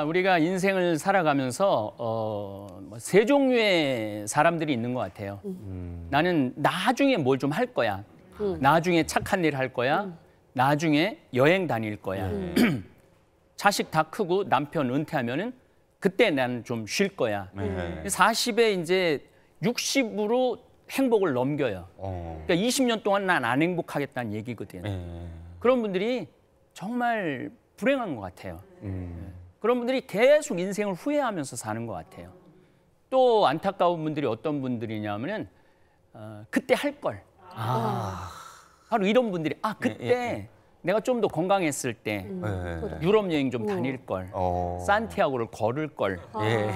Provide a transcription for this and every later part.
우리가 인생을 살아가면서 세 종류의 사람들이 있는 것 같아요. 나는 나중에 뭘 좀 할 거야. 나중에 착한 일 할 거야. 나중에 여행 다닐 거야. 자식 다 크고 남편 은퇴하면은 그때 나는 좀 쉴 거야. 40에 이제 60으로 행복을 넘겨요. 그러니까 20년 동안 난 안 행복하겠다는 얘기거든. 그런 분들이 정말 불행한 것 같아요. 그런 분들이 계속 인생을 후회하면서 사는 것 같아요. 또 안타까운 분들이 어떤 분들이냐면은 그때 할 걸. 바로 이런 분들이 그때 내가 좀 더 건강했을 때 유럽 여행 좀 다닐 걸, 산티아고를 걸을 걸,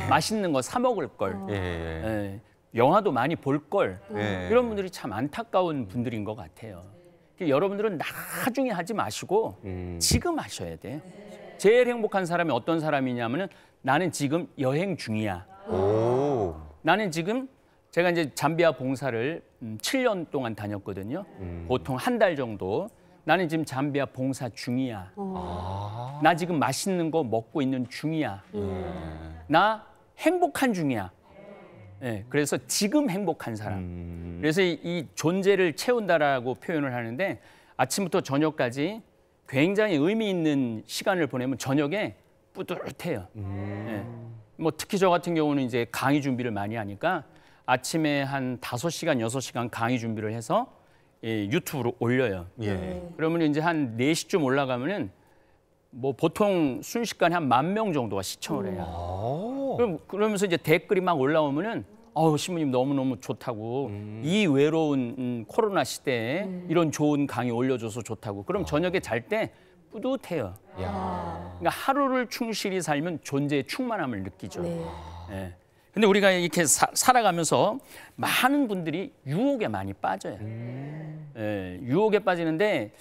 맛있는 거 사 먹을 걸, 영화도 많이 볼 걸. 이런 분들이 참 안타까운 분들인 것 같아요. 여러분들은 나중에 하지 마시고 지금 하셔야 돼요. 제일 행복한 사람이 어떤 사람이냐면은 나는 지금 여행 중이야. 나는 지금 제가 이제 잠비아 봉사를 7년 동안 다녔거든요. 보통 한 달 정도. 나는 지금 잠비아 봉사 중이야. 나 지금 맛있는 거 먹고 있는 중이야. 나 행복한 중이야. 그래서 지금 행복한 사람. 그래서 이 존재를 채운다라고 표현을 하는데 아침부터 저녁까지 굉장히 의미 있는 시간을 보내면 저녁에 뿌듯해요. 뭐 특히 저 같은 경우는 이제 강의 준비를 많이 하니까 아침에 한 5시간, 6시간 강의 준비를 해서 유튜브로 올려요. 그러면 이제 한 4시쯤 올라가면은 뭐 보통 순식간에 한 10,000명 정도가 시청을 해요. 그러면서 이제 댓글이 막 올라오면은 신부님 너무너무 좋다고 이 외로운 코로나 시대에 이런 좋은 강의 올려줘서 좋다고. 그럼 저녁에 잘 때 뿌듯해요. 그러니까 하루를 충실히 살면 존재의 충만함을 느끼죠. 근데 우리가 이렇게 살아가면서 많은 분들이 유혹에 많이 빠져요. 유혹에 빠지는데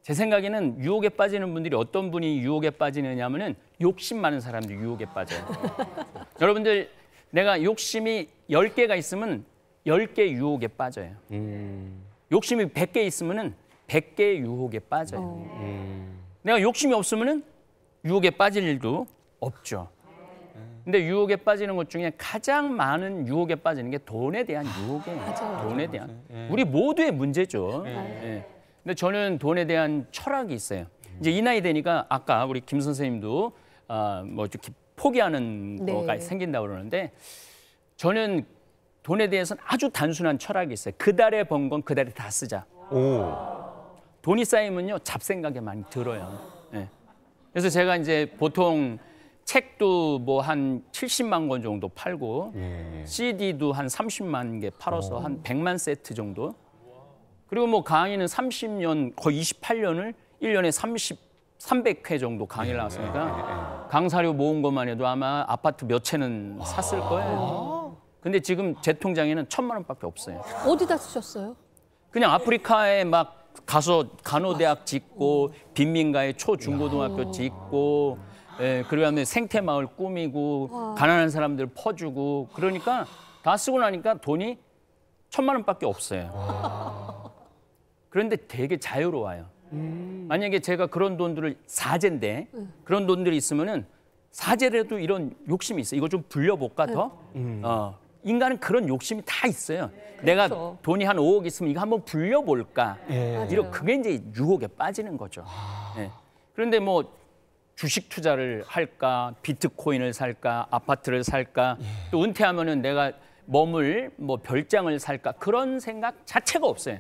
제 생각에는 유혹에 빠지는 분들이 어떤 분이 유혹에 빠지느냐면은 욕심 많은 사람들이 유혹에 빠져요. 여러분들 내가 욕심이 10개가 있으면 10개 유혹에 빠져요. 욕심이 100개 있으면은 100개의 유혹에 빠져요. 내가 욕심이 없으면은 유혹에 빠질 일도 없죠. 근데 유혹에 빠지는 것 중에 가장 많은 유혹에 빠지는 게 돈에 대한 유혹이에요. 돈에 대한. 우리 모두의 문제죠. 근데 저는 돈에 대한 철학이 있어요. 이제 이 나이 되니까 아까 우리 김 선생님도 뭐 이렇게 포기하는 거가 생긴다고 그러는데 저는 돈에 대해서는 아주 단순한 철학이 있어요. 그 달에 번 건 그 달에 다 쓰자. 돈이 쌓이면요 잡생각이 많이 들어요. 그래서 제가 이제 보통 책도 뭐 한 70만 권 정도 팔고 CD도 한 30만 개 팔아서 한 100만 세트 정도. 그리고 뭐 강의는 30년 거의 28년을 1년에 300회 정도 강의를 나왔으니까 강사료 모은 것만 해도 아마 아파트 몇 채는 샀을 거예요. 근데 지금 제 통장에는 1,000만 원밖에 없어요. 어디다 쓰셨어요? 그냥 아프리카에 막 가서 간호대학 짓고 빈민가에 초중고등학교 짓고 그리고 하면 생태마을 꾸미고 가난한 사람들 퍼주고 그러니까 다 쓰고 나니까 돈이 1,000만 원밖에 없어요. 그런데 되게 자유로워요. 만약에 제가 그런 돈들을 사제인데 그런 돈들이 있으면은 사제라도 이런 욕심이 있어요. 이거 좀 불려볼까 더? 인간은 그런 욕심이 다 있어요. 내가 돈이 한 5억 있으면 이거 한번 불려볼까? 그게 이제 유혹에 빠지는 거죠. 그런데 뭐 주식 투자를 할까, 비트코인을 살까, 아파트를 살까, 또 은퇴하면은 내가 머물 뭐 별장을 살까 그런 생각 자체가 없어요.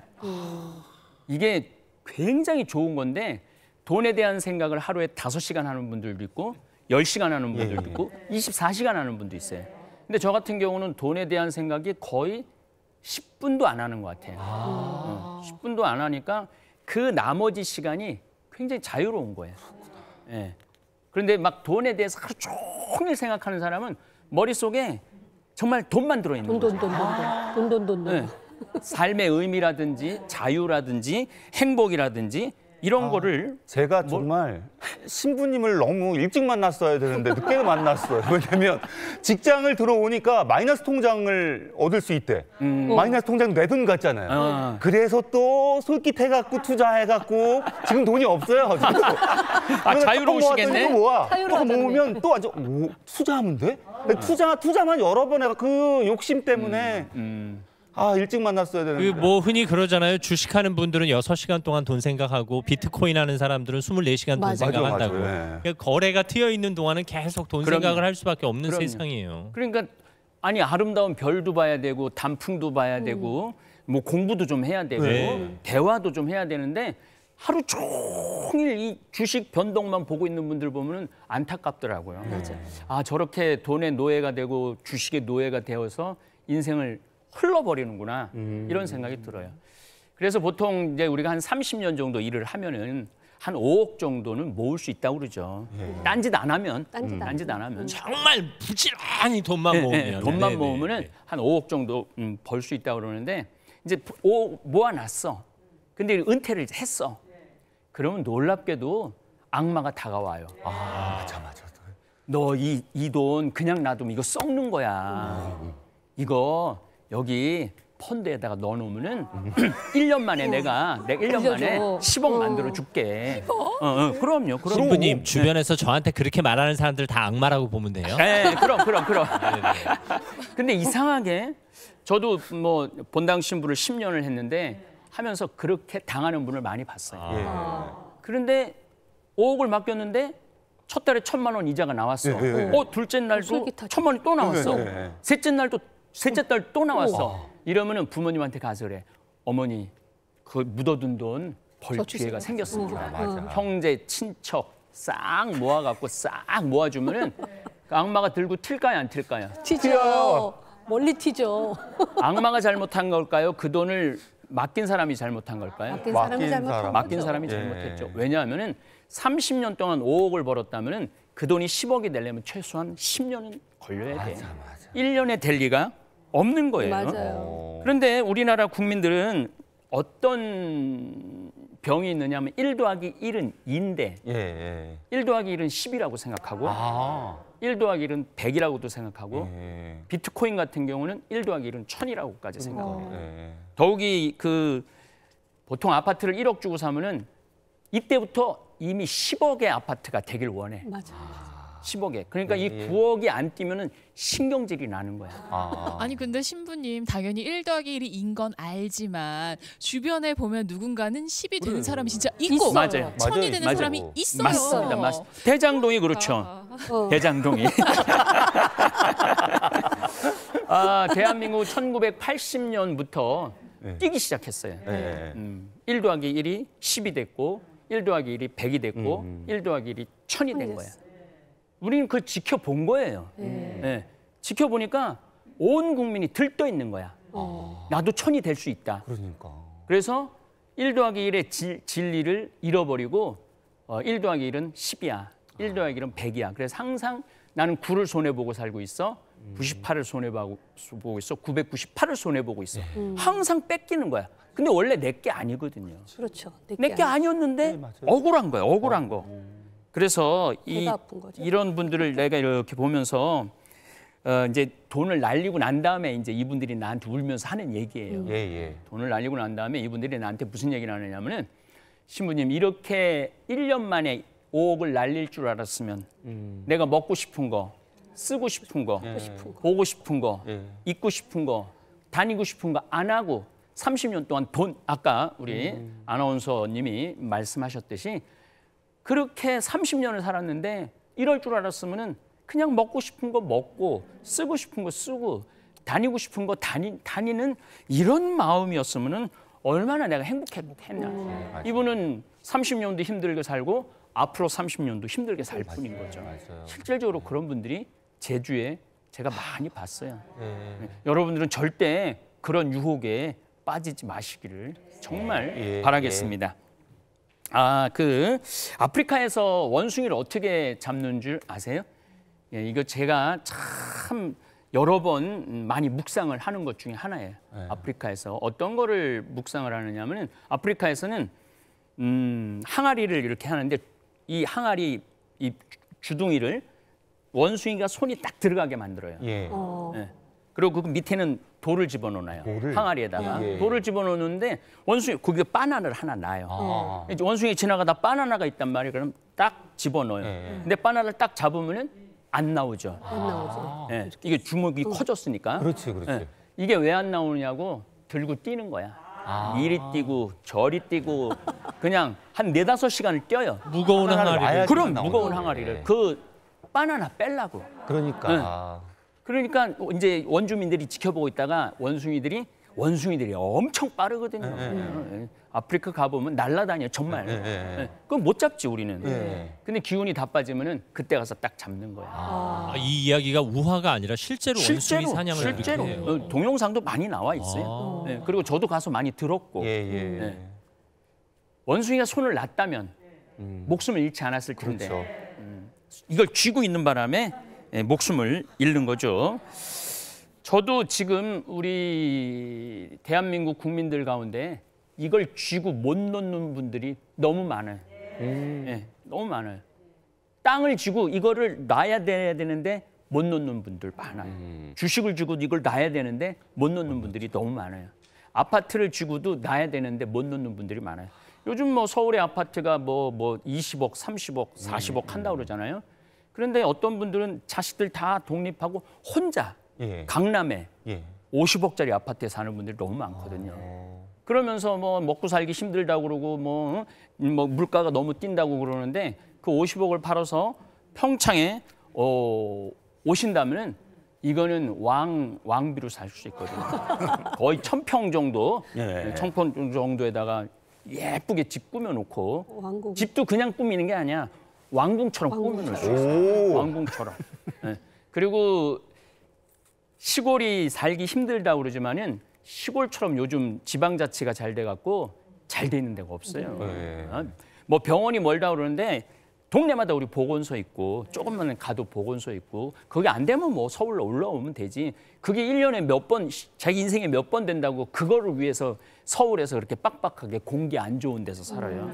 이게 굉장히 좋은 건데 돈에 대한 생각을 하루에 5시간 하는 분들도 있고 10시간 하는 분들도 있고 24시간 하는 분도 있어요. 근데 저 같은 경우는 돈에 대한 생각이 거의 10분도 안 하는 것 같아요. 10분도 안 하니까 그 나머지 시간이 굉장히 자유로운 거예요. 그런데 막 돈에 대해서 하루 종일 생각하는 사람은 머릿속에 정말 돈만 들어있는 거죠. 돈. 삶의 의미라든지 자유라든지 행복이라든지 이런 거를 제가 정말 신부님을 너무 일찍 만났어야 되는데 늦게 만났어요. 왜냐면 직장을 들어오니까 마이너스 통장을 얻을 수 있대. 마이너스 통장 내 돈 같잖아요. 그래서 또 솔깃해갖고 투자해갖고 지금 돈이 없어요. 자유로우시겠네. 또 모으면 또 완전 투자하면 돼? 투자만 여러 번 해가 그 욕심 때문에 일찍 만났어야 되는데. 뭐 흔히 그러잖아요. 주식하는 분들은 6시간 동안 돈 생각하고 비트코인 하는 사람들은 24시간 돈 생각한다고. 그러니까 거래가 트여 있는 동안은 계속 돈 생각을 할 수밖에 없는 세상이에요. 그러니까 아니 아름다운 별도 봐야 되고 단풍도 봐야 되고 뭐 공부도 좀 해야 되고 대화도 좀 해야 되는데 하루 종일 이 주식 변동만 보고 있는 분들 보면은 안타깝더라고요. 맞아요. 저렇게 돈의 노예가 되고 주식의 노예가 되어서 인생을 흘러버리는구나 이런 생각이 들어요. 그래서 보통 이제 우리가 한 30년 정도 일을 하면은 한 5억 정도는 모을 수 있다고 그러죠. 딴짓 안 하면. 정말 부지런히 돈만 모으면. 돈만 모으면은 한 5억 정도 벌 수 있다고 그러는데 이제 5억 모아놨어. 근데 은퇴를 했어. 그러면 놀랍게도 악마가 다가와요. 맞아. 너 이 돈 그냥 놔두면 이거 썩는 거야. 이거 여기 펀드에다가 넣어놓으면은 1년 만에 내가 1년 만에 10억 만들어 줄게. 그럼요. 신부님 주변에서 저한테 그렇게 말하는 사람들 다 악마라고 보면 돼요. 네, 그럼. 근데 이상하게 저도 뭐 본당 신부를 10년을 했는데 하면서 그렇게 당하는 분을 많이 봤어요. 그런데 5억을 맡겼는데 첫 달에 1,000만 원 이자가 나왔어. 둘째 날도 1,000만 원이 또 나왔어. 셋째 달 또 나왔어. 이러면은 부모님한테 가서 그래. 어머니, 그 묻어둔 돈 벌 기회가 생겼습니다. 형제, 친척 싹 모아갖고 싹 모아주면은 그 악마가 들고 튈까요, 안 튈까요? 튀죠. 멀리 튀죠. 악마가 잘못한 걸까요? 그 돈을 맡긴 사람이 잘못한 걸까요? 맡긴 사람이 잘못했죠. 왜냐하면은 30년 동안 5억을 벌었다면은 그 돈이 10억이 되려면 최소한 10년은 걸려야 돼요. 1년에 될 리가 없는 거예요. 맞아요. 그런데 우리나라 국민들은 어떤 병이 있느냐면 1 더하기 1은 2인데 1 더하기 1은 10이라고 생각하고 1 더하기 1은 100이라고도 생각하고 비트코인 같은 경우는 1 더하기 1은 1000이라고까지 생각해요. 더욱이 그 보통 아파트를 1억 주고 사면은 이때부터 이미 10억의 아파트가 되길 원해. 맞아. 10억에. 그러니까 이 9억이 안 뛰면은 신경질이 나는 거야. 아니 근데 신부님 당연히 1 더하기 1이 인 건 알지만 주변에 보면 누군가는 10이 되는 사람이 진짜 있고 맞아요. 1000이 되는 사람이 있어요. 맞습니다. 대장동이 그렇죠. 대장동이. 대한민국 1980년부터 뛰기 시작했어요. 1 더하기 1이 10이 됐고 1 더하기 1이 100이 됐고 1 더하기 1이 1000이 된 거야. 우리는 그걸 지켜본 거예요. 지켜보니까 온 국민이 들떠 있는 거야. 나도 1000이 될 수 있다. 그래서 1 더하기 1의 진리를 잃어버리고 1 더하기 1은 10이야. 1 더하기 1은 100이야. 그래서 항상 나는 9를 손해보고 살고 있어. 98을 손해보고 있어. 998을 손해보고 있어. 항상 뺏기는 거야. 근데 원래 내게 아니거든요. 그렇죠. 내게 아니었는데 억울한 거야. 억울한 거. 그래서 이런 분들을 내가 이렇게 보면서 이제 돈을 날리고 난 다음에 이제 이분들이 나한테 울면서 하는 얘기예요. 돈을 날리고 난 다음에 이분들이 나한테 무슨 얘기를 하느냐면은 신부님 이렇게 1년 만에 5억을 날릴 줄 알았으면 내가 먹고 싶은 거, 쓰고 싶은 거, 보고 싶은 거, 입고 싶은 거, 다니고 싶은 거 안 하고 30년 동안 돈, 아까 우리 아나운서님이 말씀하셨듯이 그렇게 30년을 살았는데 이럴 줄 알았으면은 그냥 먹고 싶은 거 먹고 쓰고 싶은 거 쓰고 다니고 싶은 거 다니는 이런 마음이었으면은 얼마나 내가 행복했냐. 이분은 30년도 힘들게 살고 앞으로 30년도 힘들게 살 뿐인 거죠. 실질적으로 그런 분들이 제주에 제가 많이 봤어요. 여러분들은 절대 그런 유혹에 빠지지 마시기를 정말 바라겠습니다. 아프리카에서 원숭이를 어떻게 잡는 줄 아세요? 이거 제가 참 여러 번 많이 묵상을 하는 것 중에 하나예요. 아프리카에서 어떤 거를 묵상을 하느냐면은 아프리카에서는 항아리를 이렇게 하는데 이 항아리 이 주둥이를 원숭이가 손이 딱 들어가게 만들어요. 예. 예. 그리고 그 밑에는 돌을 집어넣어요. 항아리에다가 예. 돌을 집어넣는데 원숭이 거기에 바나나를 하나 놔요. 이제 원숭이 지나가다 바나나가 있단 말이에요. 그럼 딱 집어넣어요. 근데 바나나를 딱 잡으면은 안 나오죠. 안 나오죠. 예. 이게 주먹이 커졌으니까. 그렇지, 그렇지. 예. 이게 왜 안 나오냐고 들고 뛰는 거야. 이리 뛰고 저리 뛰고 그냥 한 4-5시간을 뛰어요. 무거운 항아리를. 그럼 무거운 항아리를 그 바나나 빼려고. 그러니까. 그러니까 이제 원주민들이 지켜보고 있다가 원숭이들이 엄청 빠르거든요. 예. 아프리카 가보면 날아다녀 정말. 그건 못 잡지 우리는. 근데 기운이 다 빠지면은 그때 가서 딱 잡는 거야. 이 이야기가 우화가 아니라 실제로 원숭이 사냥을 실제로 이렇게 해요. 동영상도 많이 나와 있어요. 예. 그리고 저도 가서 많이 들었고. 예. 원숭이가 손을 놨다면 목숨을 잃지 않았을 텐데 그렇죠. 이걸 쥐고 있는 바람에 목숨을 잃는 거죠. 저도 지금 우리 대한민국 국민들 가운데 이걸 쥐고 못 놓는 분들이 너무 많아요. 예, 너무 많아요. 땅을 쥐고 이거를 놔야 되는데 못 놓는 분들 많아요. 주식을 쥐고 이걸 놔야 되는데 못 놓는 분들이 너무 많아요. 아파트를 쥐고도 놔야 되는데 못 놓는 분들이 많아요. 요즘 뭐 서울의 아파트가 뭐 20억, 30억, 40억 한다고 그러잖아요. 그런데 어떤 분들은 자식들 다 독립하고 혼자 강남에 50억짜리 아파트에 사는 분들이 너무 많거든요. 그러면서 뭐 먹고 살기 힘들다고 그러고 뭐 물가가 너무 뛴다고 그러는데 그 50억을 팔아서 평창에 오신다면은 이거는 왕비로 살 수 있거든요. 거의 1000평 정도, 1000평 정도에다가 예쁘게 집 꾸며놓고 왕국. 집도 그냥 꾸미는 게 아니야. 왕궁처럼 꾸며놓을 수 있어요. 왕궁처럼. 그리고 시골이 살기 힘들다고 그러지만은 시골처럼 요즘 지방자치가 잘 돼갖고 잘 돼 있는 데가 없어요. 뭐 병원이 멀다 그러는데 동네마다 우리 보건소 있고 조금만 가도 보건소 있고 거기 안 되면 뭐 서울로 올라오면 되지. 그게 1년에 몇 번, 자기 인생에 몇 번 된다고 그거를 위해서 서울에서 그렇게 빡빡하게 공기 안 좋은 데서 살아요.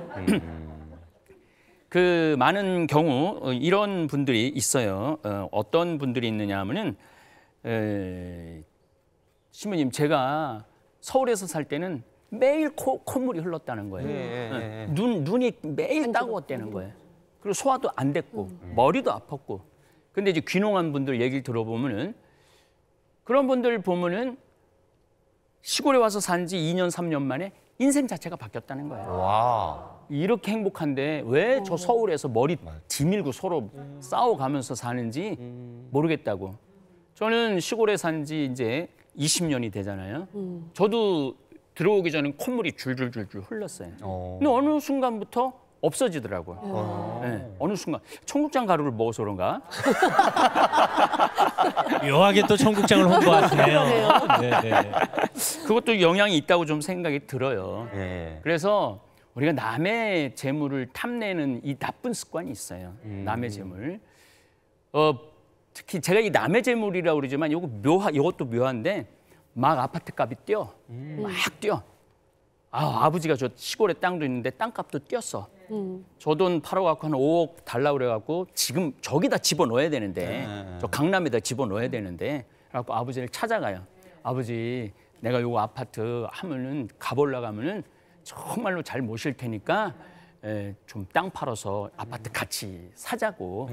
그 많은 경우 이런 분들이 있어요. 어떤 분들이 있느냐 하면은 신부님 제가 서울에서 살 때는 매일 콧물이 흘렀다는 거예요. 눈이 매일 따가웠다는 거예요. 그리고 소화도 안 됐고 머리도 아팠고. 근데 이제 귀농한 분들 얘기를 들어보면은 그런 분들 보면은 시골에 와서 산 지 2년, 3년 만에 인생 자체가 바뀌었다는 거예요. 와. 이렇게 행복한데 왜 저 서울에서 머리 뒤밀고 서로 싸워가면서 사는지 모르겠다고. 저는 시골에 산 지 이제 20년이 되잖아요. 저도 들어오기 전에 콧물이 줄줄줄줄 흘렀어요. 근데 어느 순간부터 없어지더라고요. 네, 어느 순간 청국장 가루를 먹어서 그런가? 묘하게 또 청국장을 홍보하시네요. 네. 그것도 영향이 있다고 좀 생각이 들어요. 그래서 우리가 남의 재물을 탐내는 이 나쁜 습관이 있어요. 남의 재물. 특히 제가 이 남의 재물이라고 그러지만 이것도 묘한데 막 아파트 값이 뛰어. 막 뛰어. 아버지가 저 시골에 땅도 있는데 땅값도 뛰었어. 저 돈 팔아갖고 한 5억 달라고 그래갖고 지금 저기다 집어넣어야 되는데 저 강남에다 집어넣어야 되는데 그래갖고 아버지를 찾아가요. 아버지 내가 요거 아파트 하면은 가보려고 하면은 정말로 잘 모실 테니까 좀 땅 팔아서 아파트 같이 사자고.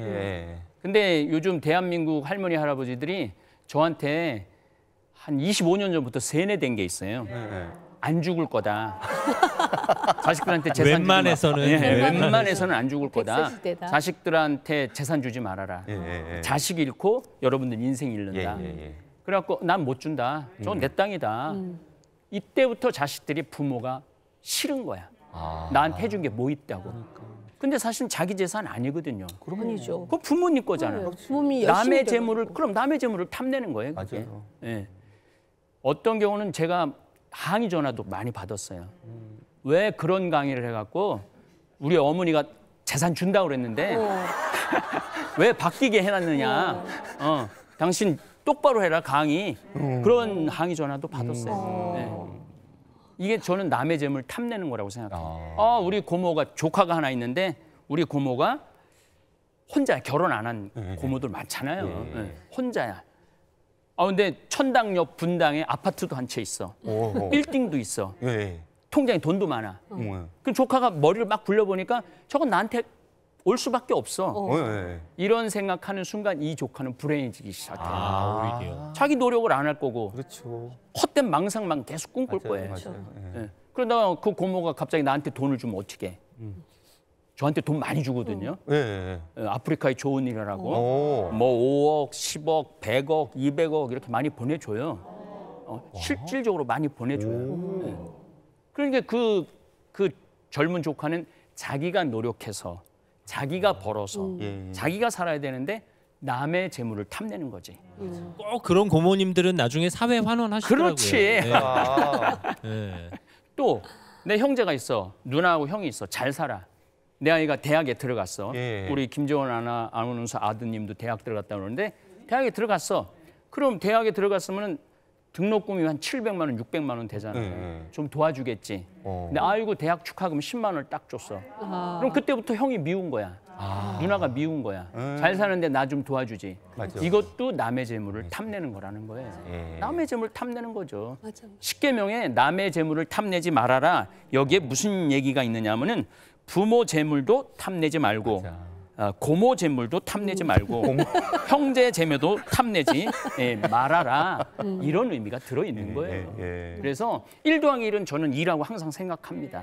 근데 요즘 대한민국 할머니 할아버지들이 저한테 한 25년 전부터 세뇌된 게 있어요. 안 죽을 거다. 자식들한테 재산 웬만해서는 주지 웬만해서는 안 죽을 거다. 백세시대다. 자식들한테 재산 주지 말아라. 자식 잃고 여러분들 인생 잃는다. 그래갖고 난 못 준다. 저건 내 땅이다. 이때부터 자식들이 부모가 싫은 거야. 나한테 해준 게 뭐 있다고. 근데 사실 자기 재산 아니거든요. 아니죠. 그거 부모님 거잖아요. 부모님이 남의 열심히 재물을 그럼 남의 재물을 탐내는 거예요. 그게. 맞아요. 예. 어떤 경우는 제가 항의 전화도 많이 받았어요. 왜 그런 강의를 해갖고 우리 어머니가 재산 준다고 그랬는데 왜 바뀌게 해놨느냐. 당신 똑바로 해라 강의. 그런 항의 전화도 받았어요. 네. 이게 저는 남의 재물 탐내는 거라고 생각해요. 우리 고모가 조카가 하나 있는데 우리 고모가 혼자 결혼 안 한 고모들 많잖아요. 혼자야. 근데 천당역 분당에 아파트도 한 채 있어. 빌딩도 있어. 통장에 돈도 많아. 그 조카가 머리를 막 굴려보니까 저건 나한테 올 수밖에 없어. 이런 생각하는 순간 이 조카는 불행해지기 시작해. 오히려. 자기 노력을 안 할 거고 그렇죠. 헛된 망상만 계속 꿈꿀 거예요. 그러다가 그 고모가 갑자기 나한테 돈을 주면 어떻게 해? 저한테 돈 많이 주거든요. 아프리카에 좋은 일이라고. 뭐 5억, 10억, 100억, 200억 이렇게 많이 보내줘요. 실질적으로 많이 보내줘요. 그러니까 그 젊은 조카는 자기가 노력해서 자기가 벌어서 자기가 살아야 되는데 남의 재물을 탐내는 거지. 꼭 그런 고모님들은 나중에 사회 환원하시더라고요. 그렇지. 네. 또 내 형제가 있어. 누나하고 형이 있어. 잘 살아. 내 아이가 대학에 들어갔어. 우리 김재원 아나운서 아드님도 대학 들어갔다 그러는데 대학에 들어갔어. 그럼 대학에 들어갔으면 등록금이 한 700만 원, 600만 원 되잖아요. 좀 도와주겠지. 근데 아이고 대학 축하금 10만 원을 딱 줬어. 그럼 그때부터 형이 미운 거야. 누나가 미운 거야. 잘 사는데 나 좀 도와주지. 이것도 남의 재물을 탐내는 거라는 거예요. 남의 재물 탐내는 거죠. 십계명에 남의 재물을 탐내지 말아라. 여기에 무슨 얘기가 있느냐면은 부모 재물도 탐내지 말고 고모 재물도 탐내지 말고 형제 재물도 탐내지 말아라. 이런 의미가 들어있는 거예요. 그래서 1 더하기 1은 저는 2라고 항상 생각합니다.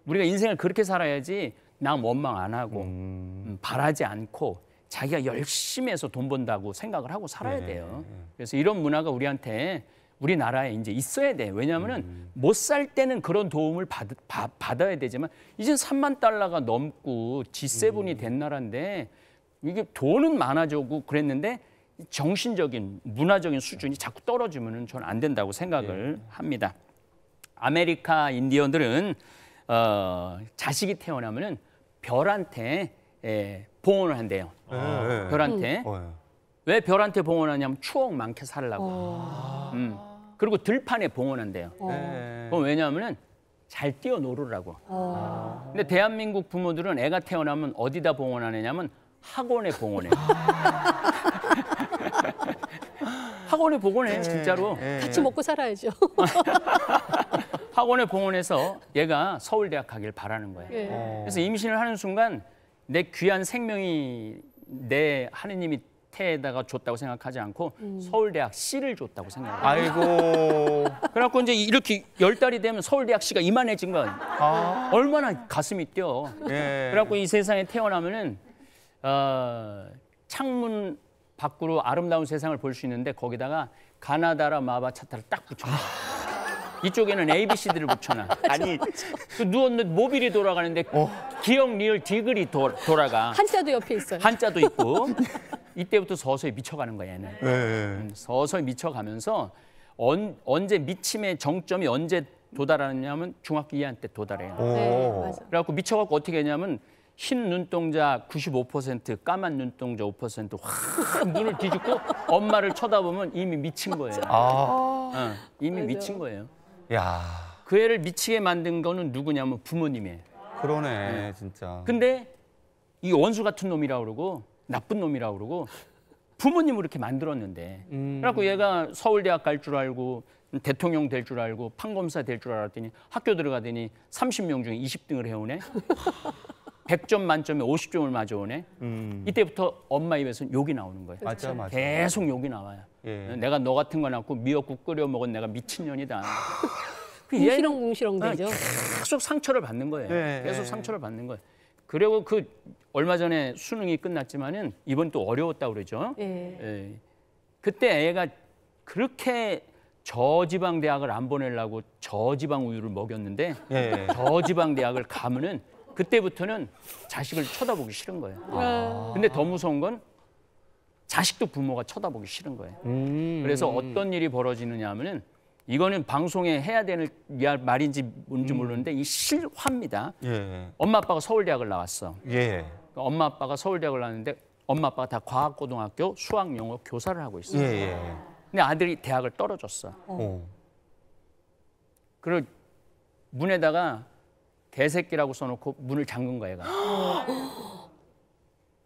우리가 인생을 그렇게 살아야지 남 원망 안 하고 바라지 않고 자기가 열심히 해서 돈 번다고 생각을 하고 살아야 돼요. 그래서 이런 문화가 우리나라에 이제 있어야 돼. 왜냐하면은 못 살 때는 그런 도움을 받아야 되지만 이젠 3만 달러가 넘고 G7이 된 나라인데 이게 돈은 많아지고 그랬는데 정신적인 문화적인 수준이 자꾸 떨어지면은 저는 안 된다고 생각을 합니다. 아메리카 인디언들은 자식이 태어나면은 별한테 봉헌을 한대요. 별한테. 왜 별한테 봉헌하냐면 추억 많게 살라고. 그리고 들판에 봉헌한대요. 그건 왜냐하면은 잘 뛰어놀으라고. 근데 대한민국 부모들은 애가 태어나면 어디다 봉헌하느냐면 학원에 봉헌해. 학원에 봉헌해 진짜로. 같이 먹고 살아야죠. 학원에 봉헌해서 얘가 서울대학 가길 바라는 거예요. 그래서 임신을 하는 순간 내 귀한 생명이 내 하느님이 태에다가 줬다고 생각하지 않고 서울대학 C를 줬다고 생각해요. 아이고. 그래갖고 이제 이렇게 10달이 되면 서울대학 C가 이만해진 거야. 얼마나 가슴이 뛰어. 그래갖고 이 세상에 태어나면은 창문 밖으로 아름다운 세상을 볼 수 있는데 거기다가 가나다라 마바차타를 딱 붙여놔. 이쪽에는 ABCD를 붙여놔. 아니 누웠는데 모빌이 돌아가는데 기억 리을 디글이 돌아가. 한자도 옆에 있어요. 한자도 있고. 이때부터 서서히 미쳐가는 거야 얘는. 서서히 미쳐가면서 언제 미침의 정점이 언제 도달하느냐면 중학교 2학년 때 도달해요. 맞아. 그래갖고 미쳐갖고 어떻게 했냐면 흰 눈동자 95%, 까만 눈동자 5%, 확 눈을 뒤집고 엄마를 쳐다보면 이미 미친 거예요. 이미 미친 거예요. 야. 그 애를 미치게 만든 거는 누구냐면 부모님이에요. 그러네, 진짜. 근데 이 원수 같은 놈이라고 그러고 나쁜 놈이라고 그러고 부모님을 이렇게 만들었는데 그래갖고 얘가 서울대학 갈 줄 알고 대통령 될 줄 알고 판검사 될 줄 알았더니 학교 들어가더니 30명 중에 20등을 해오네. 100점 만점에 50점을 맞아오네. 이때부터 엄마 입에서는 욕이 나오는 거예요. 맞아, 맞아. 계속 욕이 나와요. 내가 너 같은 거 낳고 미역국 끓여 먹은 내가 미친년이다. 뭉시렁 되죠. 계속 상처를 받는 거예요. 계속 상처를 받는 거예요. 그리고 그 얼마 전에 수능이 끝났지만은 이번 또 어려웠다고 그러죠. 그때 애가 그렇게 저지방 대학을 안 보내려고 저지방 우유를 먹였는데 저지방 대학을 가면은 그때부터는 자식을 쳐다보기 싫은 거예요. 근데 더 무서운 건 자식도 부모가 쳐다보기 싫은 거예요. 그래서 어떤 일이 벌어지느냐 하면은 이거는 방송에 해야 되는 말인지 뭔지 모르는데 이 실화입니다. 엄마 아빠가 서울대학을 나왔어. 엄마 아빠가 서울대학을 나왔는데 엄마 아빠가 다 과학고등학교 수학 영어 교사를 하고 있어요. 근데 아들이 대학을 떨어졌어. 그리고 문에다가 개새끼라고 써놓고 문을 잠근 거야, 얘가.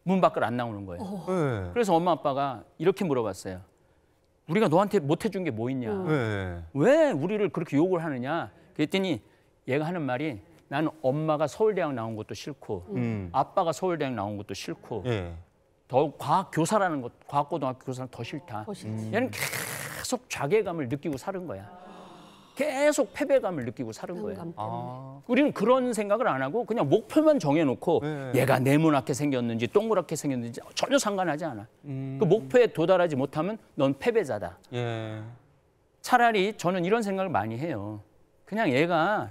문 밖을 안 나오는 거예요. 네. 그래서 엄마 아빠가 이렇게 물어봤어요. 우리가 너한테 못 해준 게 뭐 있냐? 네. 왜 우리를 그렇게 욕을 하느냐? 그랬더니 얘가 하는 말이 나는 엄마가 서울대학 나온 것도 싫고 아빠가 서울대학 나온 것도 싫고 예. 더 과학 교사라는 것, 과학고등학교 교사는 더 싫다. 얘는 계속 자괴감을 느끼고 사는 거야. 계속 패배감을 느끼고 사는 거예요. 우리는 그런 생각을 안 하고 그냥 목표만 정해놓고 네. 얘가 네모나게 생겼는지 동그랗게 생겼는지 전혀 상관하지 않아. 그 목표에 도달하지 못하면 넌 패배자다. 예. 차라리 저는 이런 생각을 많이 해요. 그냥 얘가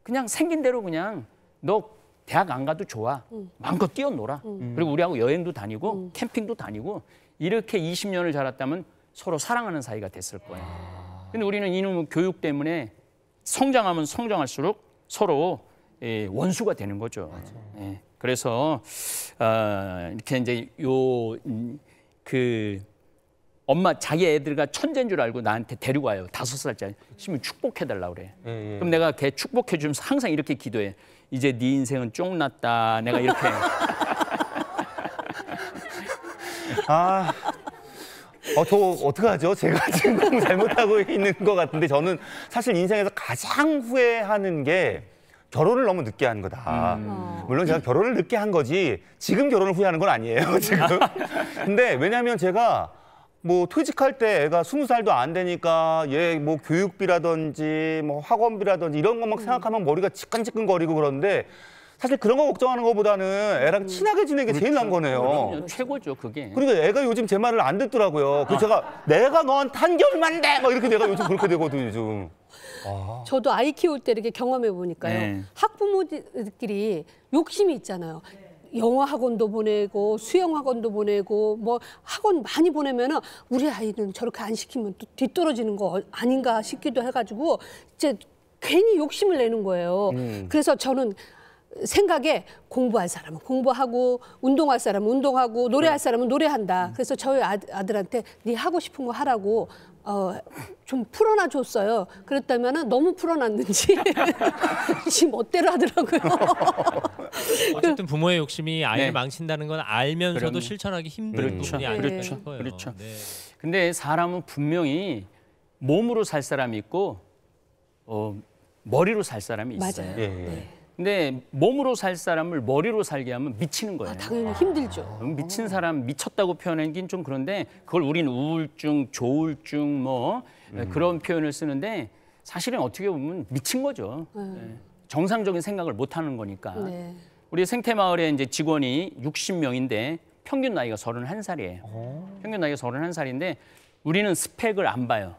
그냥 생긴 대로 그냥 너 대학 안 가도 좋아. 마음껏 뛰어놀아. 그리고 우리하고 여행도 다니고 캠핑도 다니고 이렇게 20년을 자랐다면 서로 사랑하는 사이가 됐을 거예요. 근데 우리는 이놈의 교육 때문에 성장하면 성장할수록 서로 원수가 되는 거죠. 예. 그래서 이렇게 이제 그 엄마 자기 애들과 천재인 줄 알고 나한테 데리고 와요. 5살짜리. 심지어 축복해달라고 그래. 그럼 내가 걔 축복해주면서 항상 이렇게 기도해. 이제 네 인생은 쫑났다. 내가 이렇게. 저 어떡하죠? 제가 지금 너무 잘못하고 있는 것 같은데 저는 사실 인생에서 가장 후회하는 게 결혼을 너무 늦게 한 거다. 물론 제가 결혼을 늦게 한 거지 지금 결혼을 후회하는 건 아니에요, 지금. 근데 왜냐하면 제가 뭐 퇴직할 때 애가 20살도 안 되니까 얘 뭐 교육비라든지 뭐 학원비라든지 이런 거 막 생각하면 머리가 지끈지끈거리고 그런데 사실 그런 거 걱정하는 것보다는 애랑 친하게 지내는 게 제일 나은 거네요. 그럼요. 최고죠, 그게. 그러니까 애가 요즘 제 말을 안 듣더라고요. 그래서 제가 내가 너한테 한결만 돼! 막 이렇게 내가 요즘 그렇게 되거든요, 요즘. 저도 아이 키울 때 이렇게 경험해 보니까요. 네. 학부모들끼리 욕심이 있잖아요. 영어 학원도 보내고 수영 학원도 보내고 뭐 학원 많이 보내면은 우리 아이는 저렇게 안 시키면 또 뒤떨어지는 거 아닌가 싶기도 해가지고 이제 괜히 욕심을 내는 거예요. 그래서 저는 생각에 공부할 사람은 공부하고 운동할 사람은 운동하고 노래할 사람은 노래한다. 그래서 저희 아들한테 네 하고 싶은 거 하라고 좀 풀어놔 줬어요. 그랬다면은 너무 풀어놨는지 지 멋대로 하더라고요. 어쨌든 부모의 욕심이 아이를 네. 망친다는 건 알면서도 그럼요. 실천하기 힘든 그렇죠. 부분이 아닐까 그렇죠. 싶어요. 그렇죠. 네. 근데 사람은 분명히 몸으로 살 사람이 있고 머리로 살 사람이 있어요. 맞아요. 예. 근데 몸으로 살 사람을 머리로 살게 하면 미치는 거예요. 당연히 힘들죠. 미친 사람, 미쳤다고 표현하긴 좀 그런데 그걸 우리는 우울증, 조울증 뭐 그런 표현을 쓰는데 사실은 어떻게 보면 미친 거죠. 네. 정상적인 생각을 못 하는 거니까. 네. 우리 생태마을에 이제 직원이 60명인데 평균 나이가 31살이에요. 평균 나이가 31살인데 우리는 스펙을 안 봐요.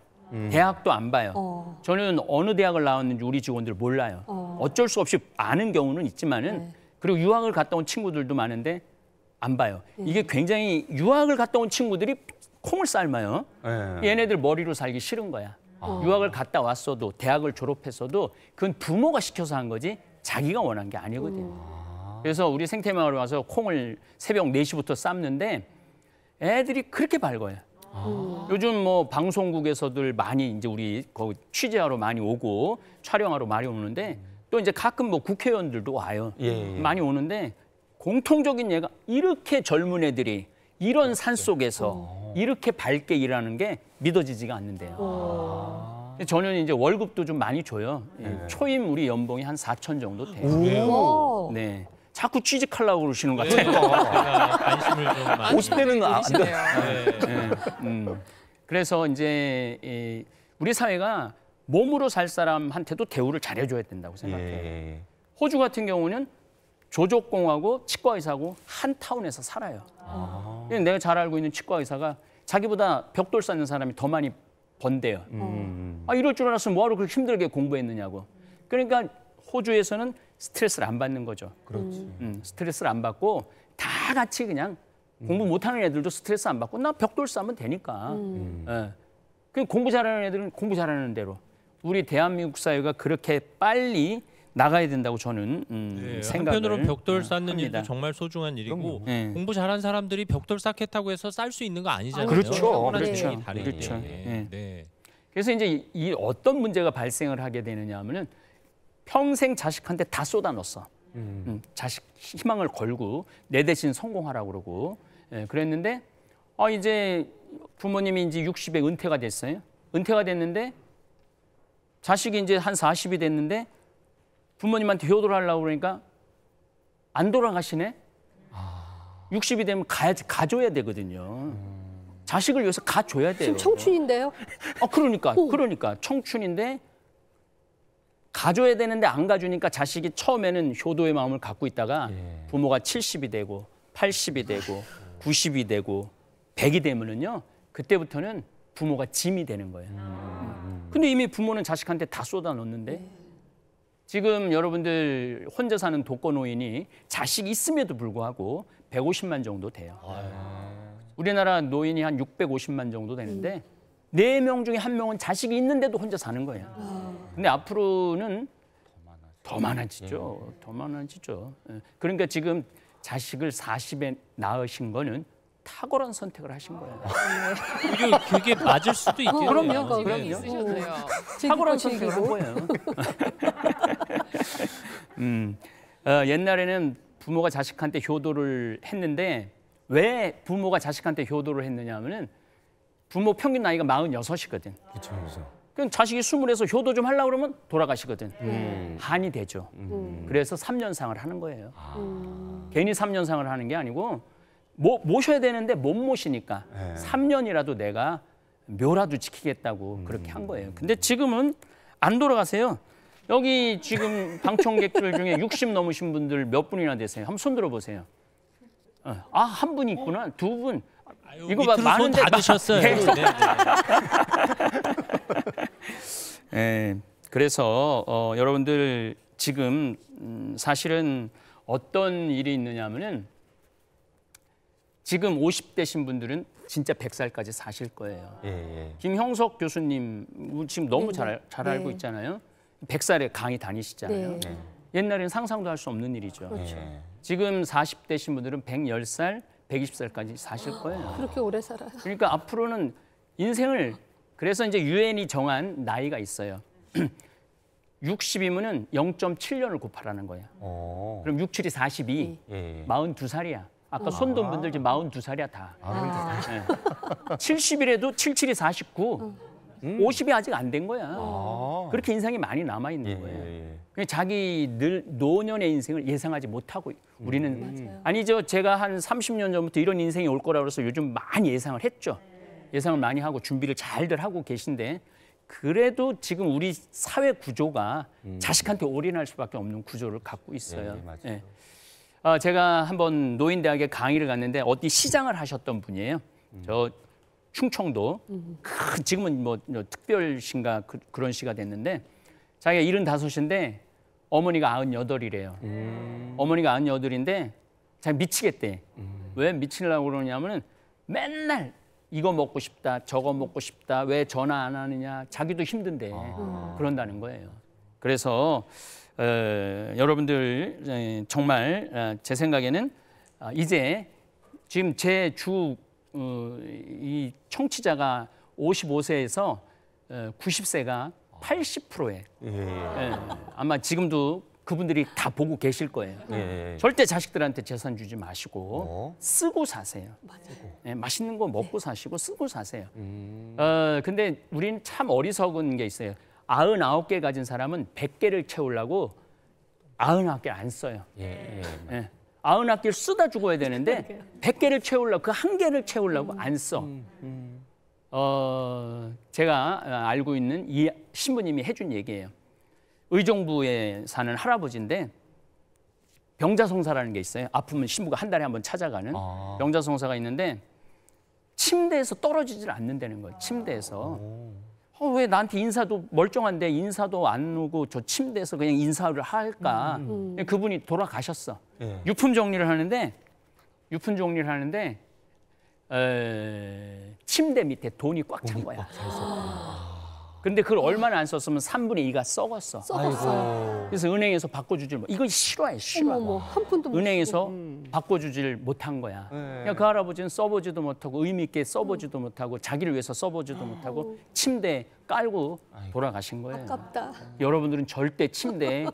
대학도 안 봐요. 저는 어느 대학을 나왔는지 우리 직원들 몰라요. 어쩔 수 없이 아는 경우는 있지만은 그리고 유학을 갔다 온 친구들도 많은데 안 봐요. 이게 굉장히 유학을 갔다 온 친구들이 콩을 삶아요. 얘네들 머리로 살기 싫은 거야. 유학을 갔다 왔어도 대학을 졸업했어도 그건 부모가 시켜서 한 거지 자기가 원한 게 아니거든요. 그래서 우리 생태마을에 와서 콩을 새벽 4시부터 삶는데 애들이 그렇게 밝아요. 요즘 뭐 방송국에서들 많이 이제 우리 거기 취재하러 많이 오고 촬영하러 많이 오는데 또 이제 가끔 뭐 국회의원들도 와요. 많이 오는데 공통적인 예가 이렇게 젊은 애들이 이런 산 속에서 이렇게 밝게 일하는 게 믿어지지가 않는데요. 저는 이제 월급도 좀 많이 줘요. 초임 우리 연봉이 한 4천 정도 돼요. 네. 자꾸 취직하려고 그러시는 것 같아요. 제가 관심을 좀 많이 50대는 안 돼. 그래서 이제 우리 사회가 몸으로 살 사람한테도 대우를 잘해줘야 된다고 생각해요. 호주 같은 경우는 조족공하고 치과 의사하고 한 타운에서 살아요. 내가 잘 알고 있는 치과 의사가 자기보다 벽돌 쌓는 사람이 더 많이 번대요. 이럴 줄 알았으면 뭐하러 그렇게 힘들게 공부했느냐고. 그러니까 호주에서는 스트레스를 안 받는 거죠. 그렇지. 스트레스를 안 받고 다 같이 그냥 공부 못하는 애들도 스트레스 안 받고 나 벽돌 쌓으면 되니까. 그 공부 잘하는 애들은 공부 잘하는 대로. 우리 대한민국 사회가 그렇게 빨리 나가야 된다고 저는 생각을 한편으로는 벽돌 쌓는 합니다. 일도 정말 소중한 일이고 네. 공부 잘하는 사람들이 벽돌 쌓겠다고 해서 쌓을 수 있는 거 아니잖아요. 그렇죠. 그렇죠. 다르기 그렇죠. 때문에. 네. 네. 그래서 이제 이 어떤 문제가 발생을 하게 되느냐 하면은 평생 자식한테 다 쏟아 넣었어. 자식 희망을 걸고 내 대신 성공하라고 그러고 그랬는데 이제 부모님이 이제 60에 은퇴가 됐어요. 은퇴가 됐는데 자식이 이제 한 40이 됐는데 부모님한테 효도를 하려고 그러니까 안 돌아가시네. 60이 되면 가줘야 되거든요. 자식을 위해서 가줘야 돼요. 지금 청춘인데요? 그러니까 청춘인데 가줘야 되는데 안 가주니까 자식이 처음에는 효도의 마음을 갖고 있다가 부모가 70이 되고 80이 되고 90이 되고 100이 되면은요 그때부터는 부모가 짐이 되는 거예요. 근데 이미 부모는 자식한테 다 쏟아 넣었는데 지금 여러분들 혼자 사는 독거노인이 자식이 있음에도 불구하고 150만 정도 돼요. 우리나라 노인이 한 650만 정도 되는데 4명 중에 1명은 자식이 있는데도 혼자 사는 거예요. 근데 앞으로는 더 많아지죠. 더 많아지죠. 그러니까 지금 자식을 40에 낳으신 거는 탁월한 선택을 하신 거예요. 그게 맞을 수도 있겠네요. 그럼요. 있으셨네요. 탁월한 선택을 한 거예요. 옛날에는 부모가 자식한테 효도를 했는데 왜 부모가 자식한테 효도를 했느냐 하면은 부모 평균 나이가 46이거든. 그렇죠. 그럼 자식이 20에서 효도 좀 하려고 그러면 돌아가시거든. 한이 되죠. 그래서 3년상을 하는 거예요. 괜히 3년상을 하는 게 아니고 모셔야 되는데 못 모시니까 3년이라도 내가 묘라도 지키겠다고 그렇게 한 거예요. 근데 지금은 안 돌아가세요. 여기 지금 방청객들 중에 60 넘으신 분들 몇 분이나 되세요? 한번 손 들어보세요. 한 분이 있구나. 두 분. 이거 봐, 많은데 다 드셨어요. 네. 그래서 여러분들 지금 사실은 어떤 일이 있느냐면은 지금 50대신 분들은 진짜 100살까지 사실 거예요. 김형석 교수님 지금 너무 잘 알고 있잖아요. 100살에 강의 다니시잖아요. 옛날에는 상상도 할 수 없는 일이죠. 지금 40대신 분들은 110살, 120살까지 사실 거예요. 그렇게 오래 살아요. 그러니까 앞으로는 인생을 그래서 이제 유엔이 정한 나이가 있어요. 60이면은 0.7년을 곱하라는 거예요. 그럼 6, 7이 42, 42살이야. 아까 손든 분들 지금 42살이야 다. 70이라도 7, 7이 49. 50이 아직 안 된 거야. 그렇게 인생이 많이 남아 있는 거예요. 자기 늘 노년의 인생을 예상하지 못하고 우리는 아니죠. 제가 한 30년 전부터 이런 인생이 올 거라고 해서 요즘 많이 예상을 했죠. 예상을 많이 하고 준비를 잘들 하고 계신데 그래도 지금 우리 사회 구조가 자식한테 올인할 수밖에 없는 구조를 갖고 있어요. 제가 한번 노인대학에 강의를 갔는데 어디 시장을 하셨던 분이에요. 저 충청도 지금은 뭐 특별시인가 그런 시가 됐는데 자기가 75인데 어머니가 98이래요. 어머니가 98인데 자기 미치겠대. 왜 미치려고 그러냐면은 맨날 이거 먹고 싶다, 저거 먹고 싶다, 왜 전화 안 하느냐, 자기도 힘든데 그런다는 거예요. 그래서 여러분들 정말 제 생각에는 이제 지금 제 이 청취자가 55세에서 90세가 80%에 아마 지금도 그분들이 다 보고 계실 거예요. 절대 자식들한테 재산 주지 마시고 쓰고 사세요. 맛있는 거 먹고 사시고 쓰고 사세요. 근데 우리는 참 어리석은 게 있어요. 99개 가진 사람은 100개를 채우려고 99개 안 써요. 99개를 쓰다 죽어야 되는데 100개를 채우려고 그 한 개를 채우려고 안 써. 제가 알고 있는 이 신부님이 해준 얘기예요. 의정부에 사는 할아버지인데 병자성사라는 게 있어요. 아프면 신부가 한 달에 한 번 찾아가는 병자성사가 있는데 침대에서 떨어지질 않는다는 거예요. 침대에서. 왜 나한테 인사도 멀쩡한데 인사도 안 오고 저 침대에서 그냥 인사를 할까? 그분이 돌아가셨어. 유품 정리를 하는데 침대 밑에 돈이 꽉 찬 거야. 근데 그걸 얼마나 안 썼으면 3분의 2가 썩었어. 썩었어요. 그래서 은행에서 바꿔주질 못. 이건 싫어해, 싫어. 어머, 한 푼도 못 은행에서 바꿔주질 못한 거야. 그냥 그 할아버지는 써보지도 못하고 의미 있게 써보지도 못하고 자기를 위해서 써보지도 못하고 침대에 깔고 돌아가신 거예요. 아깝다. 여러분들은 절대 침대에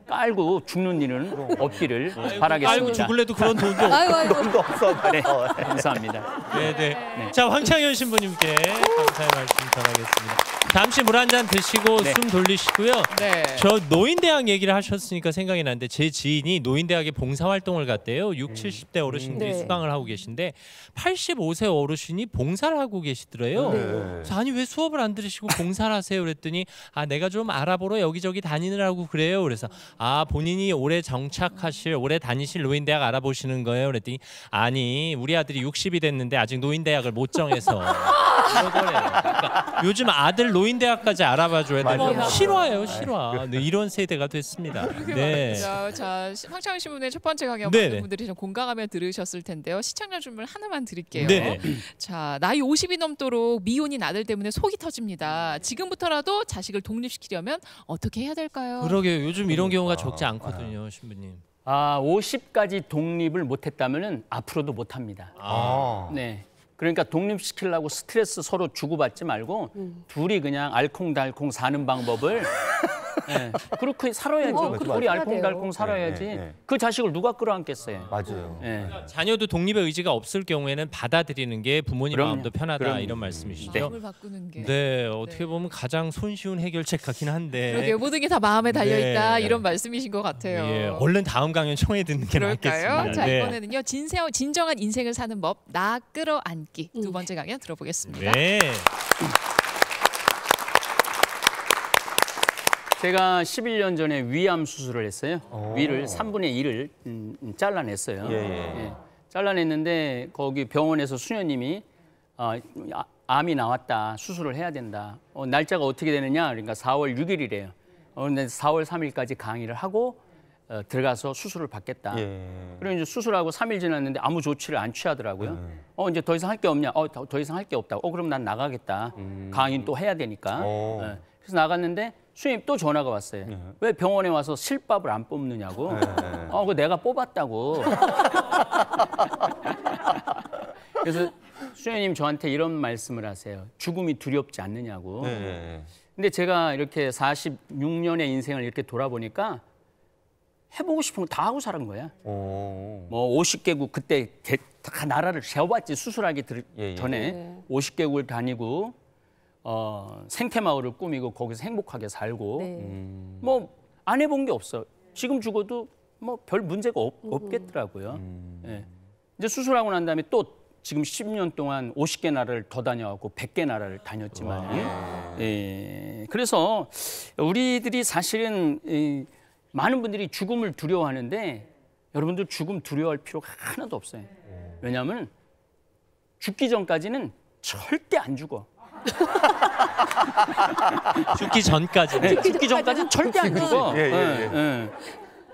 깔고 죽는 일은 없기를 바라겠습니다. 아이고 죽을래도 그런 돈도 없고. 아이고. 돈도 없어. 네, 감사합니다. 네네. 자, 황창현 신부님께 감사의 말씀 전하겠습니다. 잠시 물 한 잔 드시고 네. 숨 돌리시고요. 네. 저 노인대학 얘기를 하셨으니까 생각이 나는데 제 지인이 노인대학에 봉사활동을 갔대요. 60, 70대 어르신들이 네. 수강을 하고 계신데 85세 어르신이 봉사를 하고 계시더래요. 그래서 아니 왜 수업을 안 들으시고 봉사를 하세요? 그랬더니 아 내가 좀 알아보러 여기저기 다니느라고 그래요. 그래서 아 본인이 올해 정착하실 올해 다니실 노인대학 알아보시는 거예요. 그랬더니 아니 우리 아들이 60이 됐는데 아직 노인대학을 못 정해서 그러더래요. 그러니까 요즘 아들 노인대학까지 알아봐줘야 되는 실화예요, 실화. 네, 이런 세대가 됐습니다. 네. 자, 황창현 신부의 첫 번째 강연 네네. 많은 분들이 좀 공감하며 들으셨을 텐데요. 시청자 질문 하나만 드릴게요. 네네. 자, 나이 50이 넘도록 미혼인 아들 때문에 속이 터집니다. 지금부터라도 자식을 독립시키려면 어떻게 해야 될까요? 그러게요. 요즘 이런 경우가 적지 않거든요, 신부님. 50까지 독립을 못했다면은 앞으로도 못합니다. 네. 그러니까 독립시키려고 스트레스 서로 주고받지 말고 둘이 그냥 알콩달콩 사는 방법을 네, 그렇게 살아야죠. 우리 알콩달콩 살아야지. 그 자식을 누가 끌어안겠어요. 맞아요. 네. 자녀도 독립의 의지가 없을 경우에는 받아들이는 게 부모님 그럼요. 마음도 편하다 그럼요. 이런 말씀이시죠. 마음을 바꾸는 게. 네, 어떻게 보면 가장 손쉬운 해결책 같긴 한데. 그러게요. 모든 게 다 마음에 달려 있다 네. 이런 말씀이신 것 같아요. 예, 얼른 다음 강연 청해 듣는 게 그럴까요? 낫겠습니다. 자, 네. 이번에는요. 진정한 인생을 사는 법, 나 끌어안기 두 번째 강연 들어보겠습니다. 네. 제가 11년 전에 위암 수술을 했어요. 위를 3분의 1을 잘라냈어요. 예. 잘라냈는데 거기 병원에서 수녀님이 암이 나왔다. 수술을 해야 된다. 날짜가 어떻게 되느냐? 그러니까 4월 6일이래요. 근데 4월 3일까지 강의를 하고 들어가서 수술을 받겠다. 그리고 이제 수술하고 3일 지났는데 아무 조치를 안 취하더라고요. 이제 더 이상 할 게 없냐? 더 이상 할 게 없다고. 그럼 난 나가겠다. 강의는 또 해야 되니까. 그래서 나갔는데 수님 또 전화가 왔어요. 왜 병원에 와서 실밥을 안 뽑느냐고. 그거 내가 뽑았다고. 그래서 수녀님 저한테 이런 말씀을 하세요. 죽음이 두렵지 않느냐고. 근데 제가 이렇게 46년의 인생을 이렇게 돌아보니까 해보고 싶은 거 다 하고 살은 거야. 뭐 50개국 그때 다 나라를 재워봤지. 수술하기 전에 50개국을 다니고 생태마을을 꾸미고 거기서 행복하게 살고 뭐 안 해본 게 없어. 지금 죽어도 뭐 별 문제가 없겠더라고요. 예. 이제 수술하고 난 다음에 또 지금 10년 동안 50개 나라를 더 다녀갖고 100개 나라를 다녔지만 예. 그래서 우리들이 사실은 많은 분들이 죽음을 두려워하는데 여러분들 죽음 두려워할 필요가 하나도 없어요. 왜냐하면 죽기 전까지는 절대 안 죽어. 죽기 전까지. 네, 죽기 전까지는 절대 안 죽어.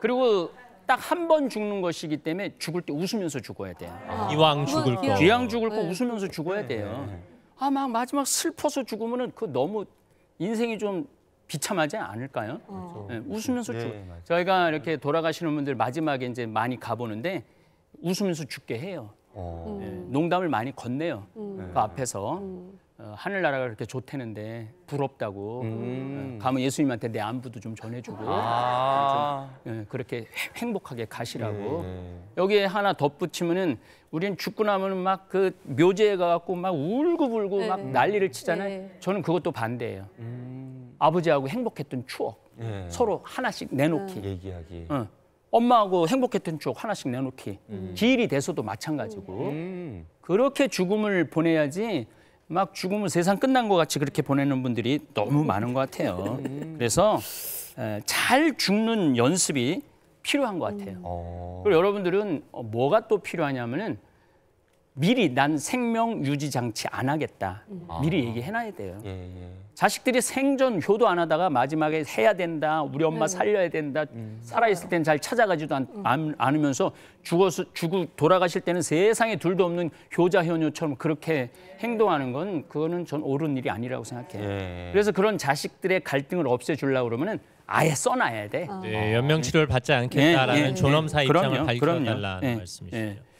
그리고 딱 한 번 죽는 것이기 때문에 죽을 때 웃으면서 죽어야 돼요. 이왕 죽을 거. 귀양 죽을 거 웃으면서 죽어야 돼요. 막 마지막 슬퍼서 죽으면은 그 너무 인생이 좀 비참하지 않을까요? 웃으면서 죽어. 저희가 이렇게 돌아가시는 분들 마지막에 이제 많이 가보는데 웃으면서 죽게 해요. 농담을 많이 건네요. 그 앞에서. 하늘나라가 그렇게 좋다는데 부럽다고 가면 예수님한테 내 안부도 좀 전해주고 좀, 그렇게 행복하게 가시라고 여기에 하나 덧붙이면은 우리는 죽고 나면은 막 그 묘지에 가갖고 막 울고불고 막 난리를 치잖아요. 저는 그것도 반대예요. 아버지하고 행복했던 추억 서로 하나씩 내놓기. 얘기하기. 엄마하고 행복했던 추억 하나씩 내놓기. 기일이 돼서도 마찬가지고 그렇게 죽음을 보내야지. 막 죽으면 세상 끝난 것 같이 그렇게 보내는 분들이 너무 많은 것 같아요. 그래서 잘 죽는 연습이 필요한 것 같아요. 그리고 여러분들은 뭐가 또 필요하냐면은 미리 난 생명 유지 장치 안 하겠다. 미리 얘기해놔야 돼요. 자식들이 생전 효도 안 하다가 마지막에 해야 된다. 우리 엄마 살려야 된다. 살아있을 땐 잘 찾아가지도 않으면서 죽고 돌아가실 때는 세상에 둘도 없는 효자 효녀처럼 그렇게 행동하는 건 그거는 전 옳은 일이 아니라고 생각해요. 그래서 그런 자식들의 갈등을 없애주려고 그러면은 아예 써놔야 돼. 네, 연명 치료를 받지 않겠다라는 존엄사 입장을 밝혀달라는 말씀이시죠.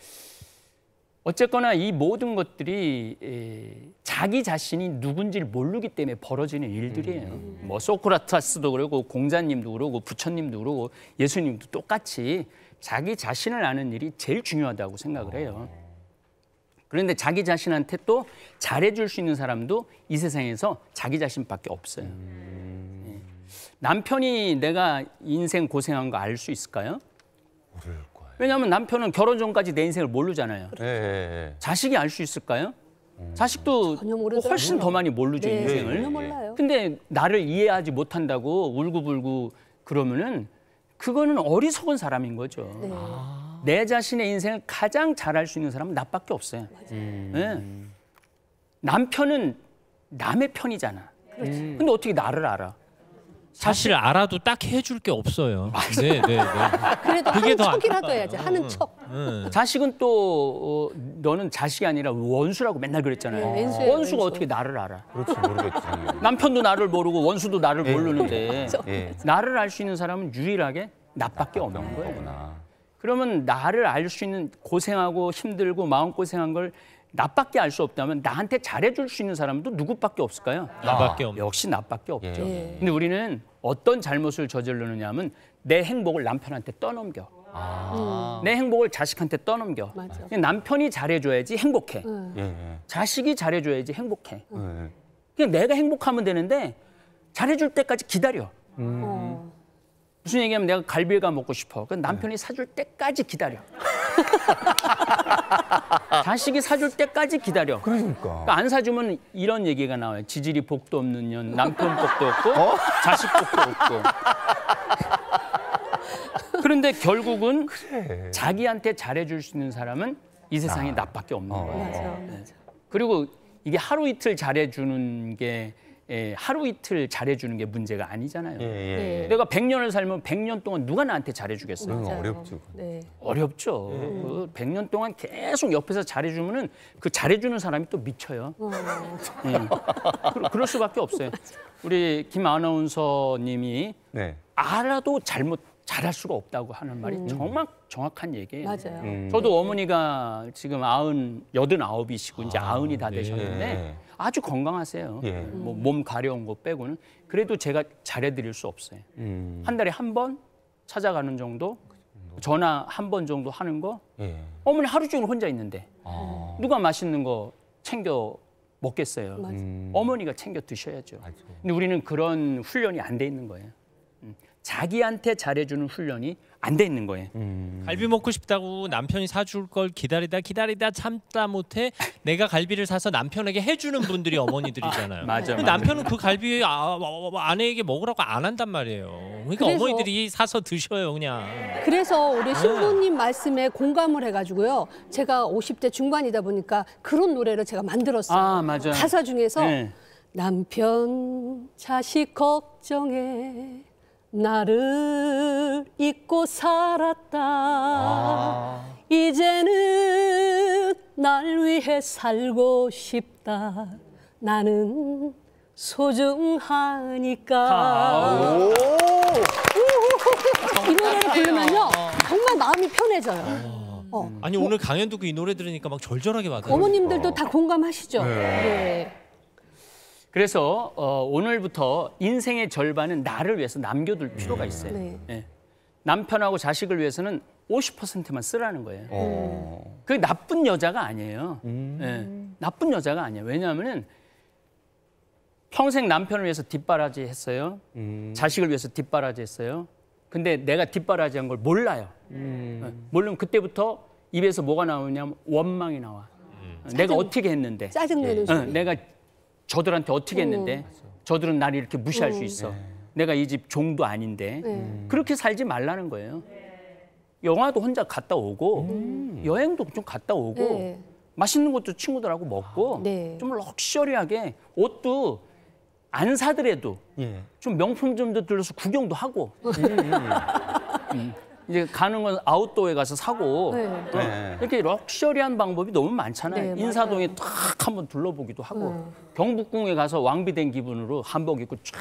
어쨌거나 이 모든 것들이 자기 자신이 누군지를 모르기 때문에 벌어지는 일들이에요. 뭐 소크라테스도 그러고 공자님도 그러고 부처님도 그러고 예수님도 똑같이 자기 자신을 아는 일이 제일 중요하다고 생각을 해요. 그런데 자기 자신한테 또 잘해줄 수 있는 사람도 이 세상에서 자기 자신밖에 없어요. 남편이 내가 인생 고생한 거 알 수 있을까요? 왜냐하면 남편은 결혼 전까지 내 인생을 모르잖아요. 자식이 알 수 있을까요? 자식도 훨씬 더 많이 모르죠, 인생을. 전혀 몰라요. 근데 나를 이해하지 못한다고 울고불고 그러면은 그거는 어리석은 사람인 거죠. 내 자신의 인생을 가장 잘 알 수 있는 사람은 나밖에 없어요. 남편은 남의 편이잖아. 근데 어떻게 나를 알아? 사실 알아도 딱 해줄 게 없어요. 네. 그래도 그게 하는 더 척이라도 해야지. 하는 척. 자식은 또 너는 자식이 아니라 원수라고 맨날 그랬잖아요. 왼수예요, 원수가 왼수. 어떻게 나를 알아? 그렇지 모르겠지. 남편도 나를 모르고 원수도 나를 모르는데 나를 알 수 있는 사람은 유일하게 나밖에 없는 거예요. 그러면 나를 알 수 있는 고생하고 힘들고 마음고생한 걸 나밖에 알 수 없다면 나한테 잘해줄 수 있는 사람도 누구밖에 없을까요? 나밖에 없는. 역시 나밖에 없죠. 근데 우리는 어떤 잘못을 저지르느냐 하면 내 행복을 남편한테 떠넘겨. 내 행복을 자식한테 떠넘겨. 맞아. 남편이 잘해줘야지 행복해. 자식이 잘해줘야지 행복해. 그냥 내가 행복하면 되는데 잘해줄 때까지 기다려. 무슨 얘기하면 내가 갈비가 먹고 싶어. 그럼 남편이 사줄 때까지 기다려. 자식이 사줄 때까지 기다려. 그러니까. 안 사주면 이런 얘기가 나와요. 지질이 복도 없는 년, 남편 복도 없고 자식 복도 없고. 그런데 결국은 자기한테 잘해줄 수 있는 사람은 이 세상에 나밖에 없는 거예요. 맞아. 그리고 이게 하루 이틀 잘해주는 게 하루 이틀 잘해주는 게 문제가 아니잖아요. 내가 100년을 살면 100년 동안 누가 나한테 잘해주겠어요? 어렵죠. 네. 어렵죠. 그 100년 동안 계속 옆에서 잘해주면은 그 잘해주는 사람이 또 미쳐요. 그럴 수밖에 없어요. 우리 김 아나운서님이 알아도 잘할 수가 없다고 하는 말이 정확한 얘기예요. 맞아요. 저도 어머니가 지금 89이시고 이제 90이 다 되셨는데 아주 건강하세요. 뭐 몸 가려운 거 빼고는. 그래도 제가 잘해드릴 수 없어요. 한 달에 한 번 찾아가는 정도, 전화 한 번 정도 하는 거. 어머니 하루 종일 혼자 있는데 누가 맛있는 거 챙겨 먹겠어요. 어머니가 챙겨 드셔야죠. 근데 우리는 그런 훈련이 안 돼 있는 거예요. 자기한테 잘해주는 훈련이 안 돼 있는 거예요. 갈비 먹고 싶다고 남편이 사줄 걸 기다리다 참다 못해 내가 갈비를 사서 남편에게 해주는 분들이 어머니들이잖아요. 맞아. 근데 남편은 그 갈비 아내에게 먹으라고 안 한단 말이에요. 그러니까 그래서- 어머니들이 사서 드셔요 그냥. 그래서 우리 신부님 말씀에 공감을 해가지고요. 제가 50대 중반이다 보니까 그런 노래를 제가 만들었어요. 아, 맞아요. 가사 중에서 네. 남편 자식 걱정에 나를 잊고 살았다. 이제는 날 위해 살고 싶다. 나는 소중하니까. 이 노래를 부르면요 정말 마음이 편해져요. 아니 오늘 강연 듣고 이 노래 들으니까 막 절절하게 받아요. 어머님들도 다 공감하시죠? 네. 그래서 오늘부터 인생의 절반은 나를 위해서 남겨둘 필요가 있어요. 네. 예. 남편하고 자식을 위해서는 50%만 쓰라는 거예요. 그게 나쁜 여자가 아니에요. 예. 나쁜 여자가 아니에요. 왜냐하면은 평생 남편을 위해서 뒷바라지 했어요. 자식을 위해서 뒷바라지 했어요. 근데 내가 뒷바라지한 걸 몰라요. 모르면 그때부터 입에서 뭐가 나오냐면 원망이 나와. 내가 어떻게 했는데. 짜증내는 소리. 내가 저들한테 어떻게 했는데 저들은 나를 이렇게 무시할 수 있어. 내가 이 집 종도 아닌데. 그렇게 살지 말라는 거예요. 영화도 혼자 갔다 오고 여행도 좀 갔다 오고 네. 맛있는 것도 친구들하고 먹고 네. 좀 럭셔리하게 옷도 안 사더라도 예. 좀 명품점도 들러서 구경도 하고 이제 가는 건 아웃도어에 가서 사고 네. 네. 이렇게 럭셔리한 방법이 너무 많잖아요. 네, 인사동에 탁 한번 둘러보기도 하고 경복궁에 가서 왕비된 기분으로 한복 입고 쫙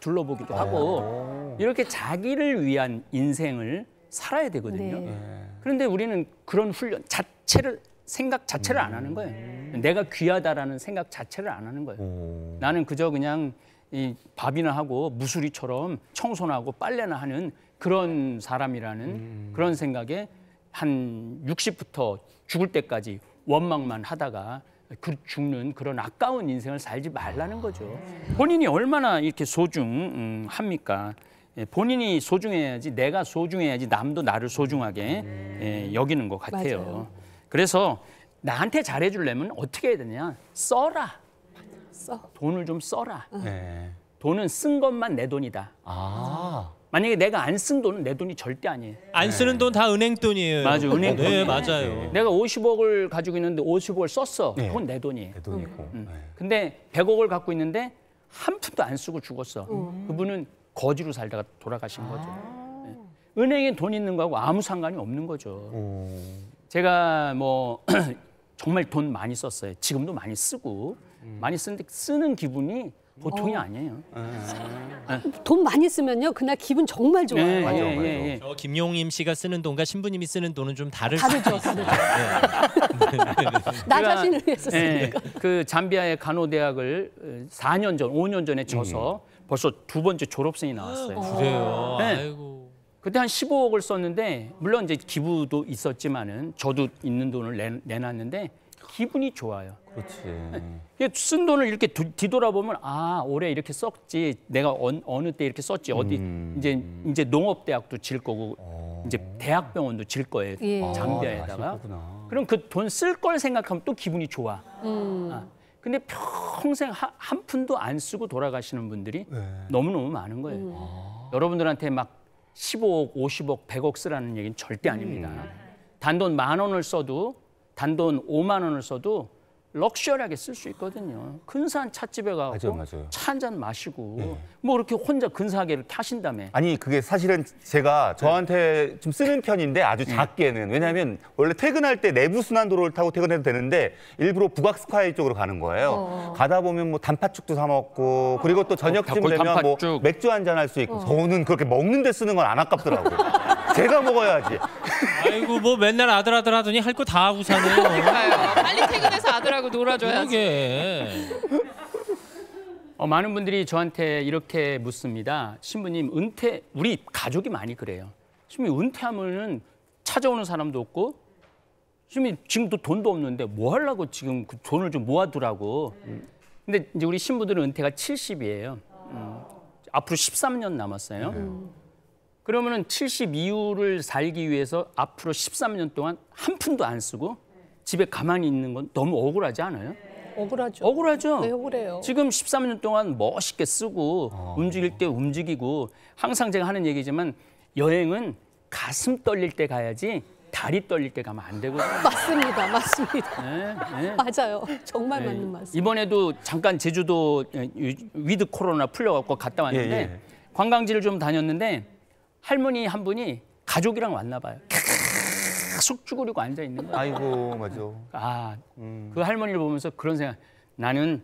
둘러보기도 하고 이렇게 자기를 위한 인생을 살아야 되거든요. 네. 그런데 우리는 그런 훈련 자체를 생각 자체를 안 하는 거예요. 내가 귀하다라는 생각 자체를 안 하는 거예요. 나는 그저 그냥 이 밥이나 하고 무수리처럼 청소나 하고 빨래나 하는 그런 사람이라는 그런 생각에 한 60부터 죽을 때까지 원망만 하다가 그 죽는 그런 아까운 인생을 살지 말라는 거죠. 본인이 얼마나 이렇게 소중합니까? 본인이 소중해야지 내가 소중해야지 남도 나를 소중하게 여기는 것 같아요. 맞아요. 그래서 나한테 잘해주려면 어떻게 해야 되냐? 써라. 돈을 좀 써라. 네. 돈은 쓴 것만 내 돈이다. 아. 만약에 내가 안 쓴 돈은 내 돈이 절대 아니에요. 안 쓰는 돈 다 은행 돈이에요. 맞아, 은행 네, 돈이에요. 맞아요. 내가 50억을 가지고 있는데 50억을 썼어. 네. 그건 내 돈이에요. 내 돈이고. 네. 근데 100억을 갖고 있는데 한 푼도 안 쓰고 죽었어. 그분은 거지로 살다가 돌아가신 거죠. 네. 은행에 돈 있는 거하고 아무 상관이 없는 거죠. 제가 뭐 정말 돈 많이 썼어요. 지금도 많이 쓰고 많이 쓰는데 쓰는 기분이 보통이 아니에요. 돈 많이 쓰면요 그날 기분 정말 좋아요. 네, 맞아, 예, 맞아. 예, 예. 저 김용임 씨가 쓰는 돈과 신부님이 쓰는 돈은 좀 다를 다르죠, 수도 있어요. 나 제가, 자신을 위해서 예, 쓰니까. 그 잠비아의 간호대학을 4년 전, 5년 전에 져서 벌써 2번째 졸업생이 나왔어요. 그래요. 네. 아이고. 그때 한 15억을 썼는데 물론 이제 기부도 있었지만은 저도 있는 돈을 내놨는데 기분이 좋아요. 그렇지. 이게 쓴 돈을 이렇게 뒤돌아보면 아 올해 이렇게 썼지 내가 어느 때 이렇게 썼지 어디 이제 농업대학도 질 거고 이제 대학병원도 질 거예요. 예. 잠비아에다가. 거구나. 그럼 그 돈 쓸 걸 생각하면 또 기분이 좋아. 근데 평생 한 푼도 안 쓰고 돌아가시는 분들이 너무너무 많은 거예요. 여러분들한테 막 15억, 50억, 100억 쓰라는 얘기는 절대 아닙니다. 단돈 10,000원을 써도 단돈 5만 원을 써도 럭셔리하게 쓸 수 있거든요. 근사한 찻집에 가서 맞아요. 차 한 잔 마시고 뭐 이렇게 혼자 근사하게 이렇게 하신다며. 아니 그게 사실은 제가 저한테 좀 쓰는 편인데 아주 작게는 왜냐하면 원래 퇴근할 때 내부 순환도로를 타고 퇴근해도 되는데 일부러 북악스카이 쪽으로 가는 거예요. 가다 보면 뭐 단팥죽도 사 먹고 그리고 또 저녁쯤 거기 되면 뭐 단팥죽. 맥주 한잔 할 수 있고 저는 그렇게 먹는 데 쓰는 건 안 아깝더라고요. 제가 먹어야지. 아이고 뭐 맨날 아들 하더니 할 거 다 하고 사네요. 빨리 퇴근해서 아들하고 놀아줘야지. 그러게. 많은 분들이 저한테 이렇게 묻습니다. 신부님 우리 가족이 많이 그래요. 신부님 은퇴하면은 찾아오는 사람도 없고 신부님 지금도 돈도 없는데 뭐 하려고 지금 그 돈을 좀 모아두라고. 근데 이제 우리 신부들은 은퇴가 70이에요. 앞으로 13년 남았어요. 그러면은 70 이후를 살기 위해서 앞으로 13년 동안 한 푼도 안 쓰고 집에 가만히 있는 건 너무 억울하지 않아요? 억울하죠. 억울하죠? 네, 억울해요. 지금 13년 동안 멋있게 쓰고 움직일 때 움직이고 항상 제가 하는 얘기지만 여행은 가슴 떨릴 때 가야지 다리 떨릴 때 가면 안 되거든요. 맞습니다, 맞습니다. 네. 맞아요. 정말 맞는 말씀. 이번에도 잠깐 제주도 위드 코로나 풀려갖고 갔다 왔는데 예. 관광지를 좀 다녔는데 할머니 한 분이 가족이랑 왔나 봐요. 계속 쭈그리고 앉아 있는 거예요. 아이고 맞아. 그 할머니를 보면서 그런 생각. 나는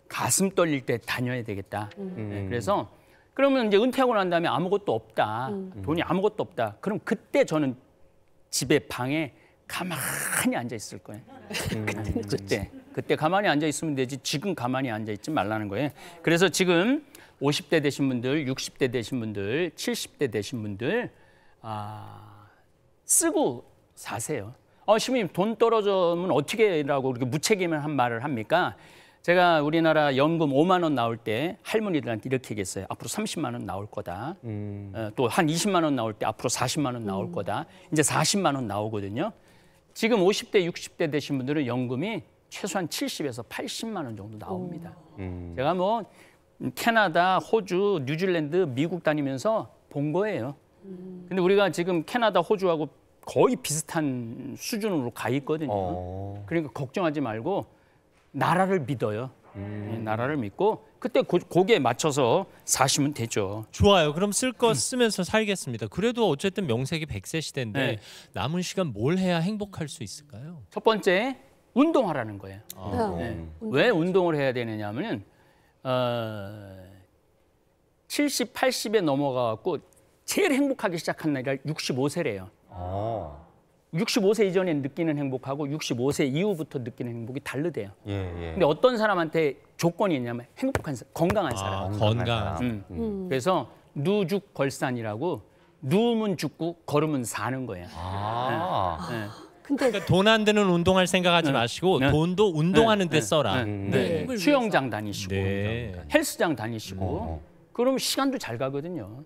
가슴 떨릴 때 다녀야 되겠다. 네, 그래서 그러면 이제 은퇴하고 난 다음에 아무것도 없다. 돈이 아무것도 없다. 그럼 그때 저는 집에 방에 가만히 앉아 있을 거예요. 그때 가만히 앉아 있으면 되지. 지금 가만히 앉아 있지 말라는 거예요. 그래서 지금 50대 되신 분들, 60대 되신 분들, 70대 되신 분들 쓰고 사세요. 신부님 돈 떨어지면 어떻게라고 그렇게 무책임한 말을 합니까? 제가 우리나라 연금 5만 원 나올 때 할머니들한테 이렇게 얘기했어요. 앞으로 30만 원 나올 거다. 또 한 20만 원 나올 때 앞으로 40만 원 나올 거다. 이제 40만 원 나오거든요. 지금 50대, 60대 되신 분들은 연금이 최소한 70에서 80만 원 정도 나옵니다. 제가 뭐 캐나다, 호주, 뉴질랜드, 미국 다니면서 본 거예요. 근데 우리가 지금 캐나다, 호주하고 거의 비슷한 수준으로 가 있거든요. 그러니까 걱정하지 말고 나라를 믿어요. 나라를 믿고 그때 거기에 맞춰서 사시면 되죠. 좋아요. 그럼 쓸 거 쓰면서 살겠습니다. 그래도 어쨌든 명색이 100세 시대인데 네. 남은 시간 뭘 해야 행복할 수 있을까요? 첫 번째 운동하라는 거예요. 네. 왜 운동을 해야 되느냐 하면은 70, 80에 넘어가갖고 제일 행복하기 시작한 나이가 65세래요. 65세 이전에 느끼는 행복하고 65세 이후부터 느끼는 행복이 다르대요. 근데 어떤 사람한테 조건이 있냐면 행복한 사람, 건강한 사람. 건강. 그래서 누죽걸산이라고 누우면 죽고 걸으면 사는 거예요. 네. 근데 그러니까 돈 안 드는 운동할 생각하지 마시고 돈도 운동하는 데 써라. 네. 수영장 다니시고 네. 헬스장 다니시고 그러면 시간도 잘 가거든요.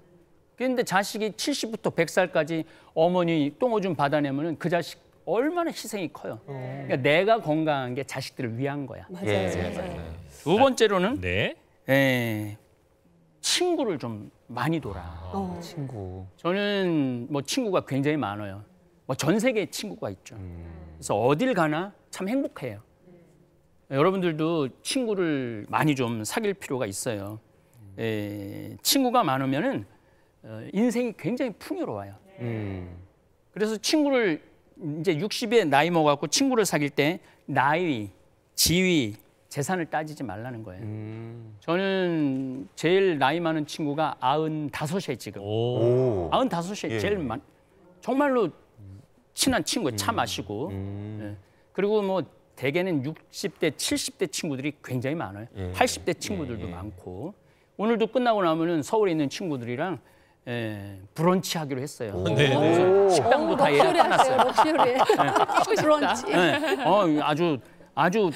그런데 자식이 70부터 100살까지 어머니 똥오줌 받아내면은 그 자식 얼마나 희생이 커요. 그러니까 내가 건강한 게 자식들을 위한 거야. 맞아요. 두 번째로는 네. 친구를 좀 많이 둬라. 친구. 저는 뭐 친구가 굉장히 많아요. 뭐 전 세계에 친구가 있죠. 그래서 어딜 가나 참 행복해요. 여러분들도 친구를 많이 좀 사귈 필요가 있어요. 친구가 많으면은 인생이 굉장히 풍요로워요. 그래서 친구를 이제 60에 나이 먹어갖고 친구를 사귈 때 나이, 지위, 재산을 따지지 말라는 거예요. 저는 제일 나이 많은 친구가 95세 지금. 95세 제일 정말로 친한 친구, 차 마시고. 그리고 뭐 대개는 60대, 70대 친구들이 굉장히 많아요. 80대 친구들도 많고. 오늘도 끝나고 나면은 서울에 있는 친구들이랑 브런치 하기로 했어요. 식당도 다 예약해놨어요. 럭셔리. 브런치. 아주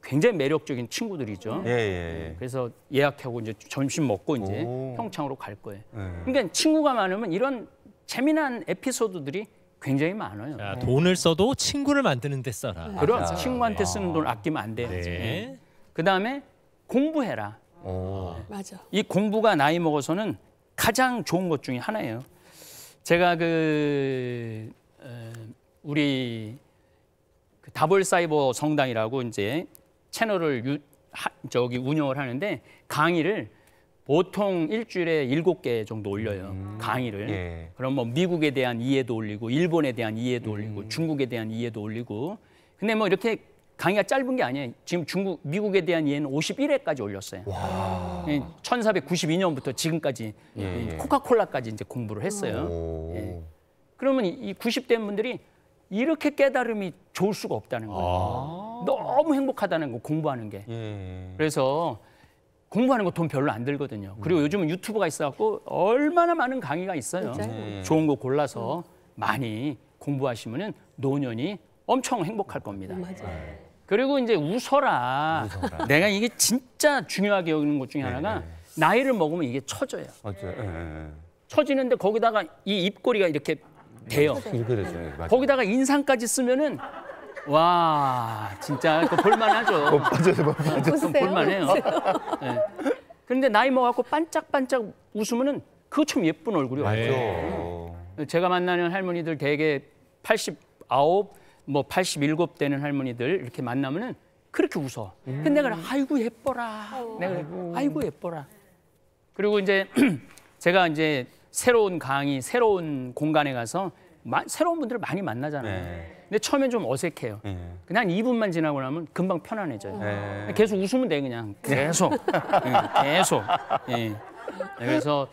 굉장히 매력적인 친구들이죠. 그래서 예약하고 이제 점심 먹고 이제 평창으로 갈 거예요. 그러니까 친구가 많으면 이런 재미난 에피소드들이 굉장히 많아요. 자, 돈을 써도 친구를 만드는 데 써라. 그럼 친구한테 쓰는 돈 아끼면 안 돼요. 그다음에 공부해라. 맞아. 이 공부가 나이 먹어서는 가장 좋은 것 중에 하나예요. 제가 우리 다볼사이버 성당이라고 이제 채널을 운영을 하는데 강의를 보통 일주일에 7개 정도 올려요. 강의를. 그럼 뭐 미국에 대한 이해도 올리고 일본에 대한 이해도 올리고 중국에 대한 이해도 올리고. 근데 뭐 이렇게 강의가 짧은 게 아니에요. 지금 미국에 대한 이해는 51회까지 올렸어요. 1492년부터 지금까지 코카콜라까지 이제 공부를 했어요. 그러면 이 90대 분들이 이렇게 깨달음이 좋을 수가 없다는 거예요. 너무 행복하다는 거, 공부하는 게. 그래서 공부하는 거 돈 별로 안 들거든요. 그리고 요즘은 유튜브가 있어갖고 얼마나 많은 강의가 있어요. 좋은 거 골라서 많이 공부하시면은 노년이 엄청 행복할 겁니다. 그리고 이제 웃어라. 내가 이게 진짜 중요하게 여기는 것 중에 하나가 나이를 먹으면 이게 처져요. 처지는데 거기다가 이 입꼬리가 이렇게 돼요. 이렇게 되죠. 거기다가 인상까지 쓰면은 와 진짜 그거 볼만하죠. 보세요. 볼만해요. 그런데 나이 먹어갖고 반짝반짝 웃으면은 그거 참 예쁜 얼굴이 와요. 제가 만나는 할머니들 대개 89, 뭐 87 되는 할머니들 이렇게 만나면은 그렇게 웃어. 근데 내가 아이고 예뻐라. 내가 아이고 예뻐라. 그리고 이제 제가 이제 새로운 강의, 새로운 공간에 가서 새로운 분들을 많이 만나잖아요. 근데 처음엔 좀 어색해요. 그냥 2분만 지나고 나면 금방 편안해져요. 계속 웃으면 돼 그냥. 계속. 계속. 그래서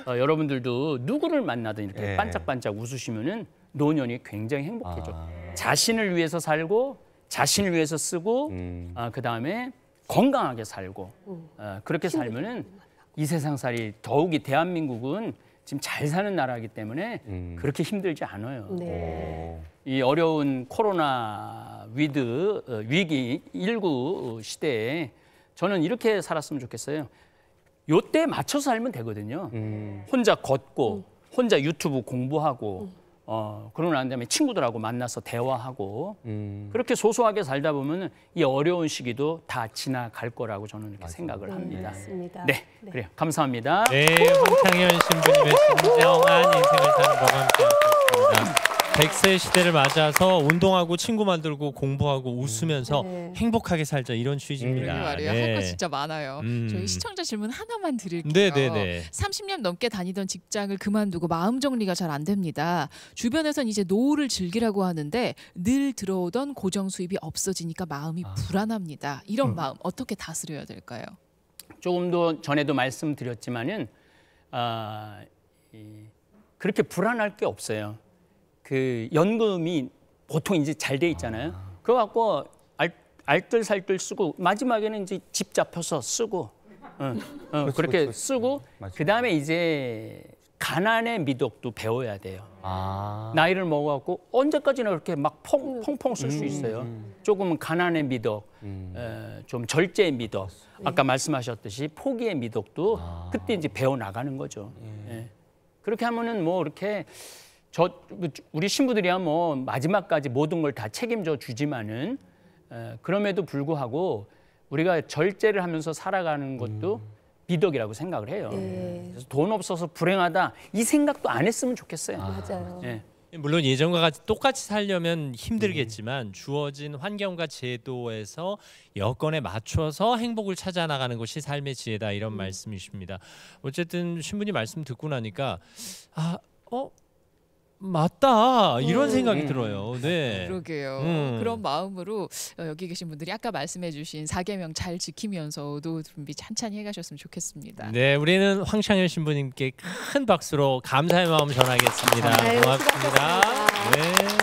여러분들도 누구를 만나든 이렇게 반짝반짝 웃으시면은 노년이 굉장히 행복해져. 자신을 위해서 살고 자신을 위해서 쓰고 그다음에 건강하게 살고 그렇게 살면은 이 세상살이 더욱이 대한민국은 지금 잘 사는 나라이기 때문에 그렇게 힘들지 않아요. 이 어려운 코로나 위기 19 시대에 저는 이렇게 살았으면 좋겠어요. 요때에 맞춰서 살면 되거든요. 혼자 걷고 혼자 유튜브 공부하고 그러고 난 다음에 친구들하고 만나서 대화하고 그렇게 소소하게 살다 보면 이 어려운 시기도 다 지나갈 거라고 저는 이렇게 생각을 합니다. 네, 그래요. 감사합니다. 네, 홍창현 신부님의 진정한 인생을 사는 법과 함께하셨습니다. 100세 시대를 맞아서 운동하고 친구 만들고 공부하고 웃으면서 네. 행복하게 살자 이런 취지입니다. 그러게 말이에요. 네. 할 거 진짜 많아요. 저희 시청자 질문 하나만 드릴게요. 네네네. 30년 넘게 다니던 직장을 그만두고 마음 정리가 잘 안 됩니다. 주변에선 이제 노후를 즐기라고 하는데 늘 들어오던 고정 수입이 없어지니까 마음이 불안합니다. 이런 마음 어떻게 다스려야 될까요? 조금 더 전에도 말씀드렸지만은 그렇게 불안할 게 없어요. 그 연금이 보통 이제 잘 돼 있잖아요. 그거 갖고 알뜰살뜰 쓰고 마지막에는 이제 집 잡혀서 쓰고 그렇게 그렇지. 쓰고 맞아요. 그다음에 이제 가난의 미덕도 배워야 돼요. 아. 나이를 먹어갖고 언제까지나 그렇게 막 펑펑 쓸 수 있어요. 조금 가난의 미덕, 좀 절제의 미덕, 아까 말씀하셨듯이 포기의 미덕도 그때 이제 배워 나가는 거죠. 예. 그렇게 하면은 뭐 이렇게 우리 신부들이야 뭐 마지막까지 모든 걸 다 책임져 주지만은 그럼에도 불구하고 우리가 절제를 하면서 살아가는 것도 미덕이라고 생각을 해요. 그래서 돈 없어서 불행하다 이 생각도 안 했으면 좋겠어요. 맞아요. 예. 물론 예전과 같이 똑같이 살려면 힘들겠지만 주어진 환경과 제도에서 여건에 맞춰서 행복을 찾아 나가는 것이 삶의 지혜다 이런 말씀이십니다. 어쨌든 신부님 말씀 듣고 나니까 맞다 이런 생각이 들어요. 네. 그러게요. 그런 마음으로 여기 계신 분들이 아까 말씀해주신 4계명 잘 지키면서도 준비 찬찬히 해가셨으면 좋겠습니다. 네, 우리는 황창열 신부님께 큰 박수로 감사의 마음 전하겠습니다. 아유, 고맙습니다. 수고하셨습니다. 네.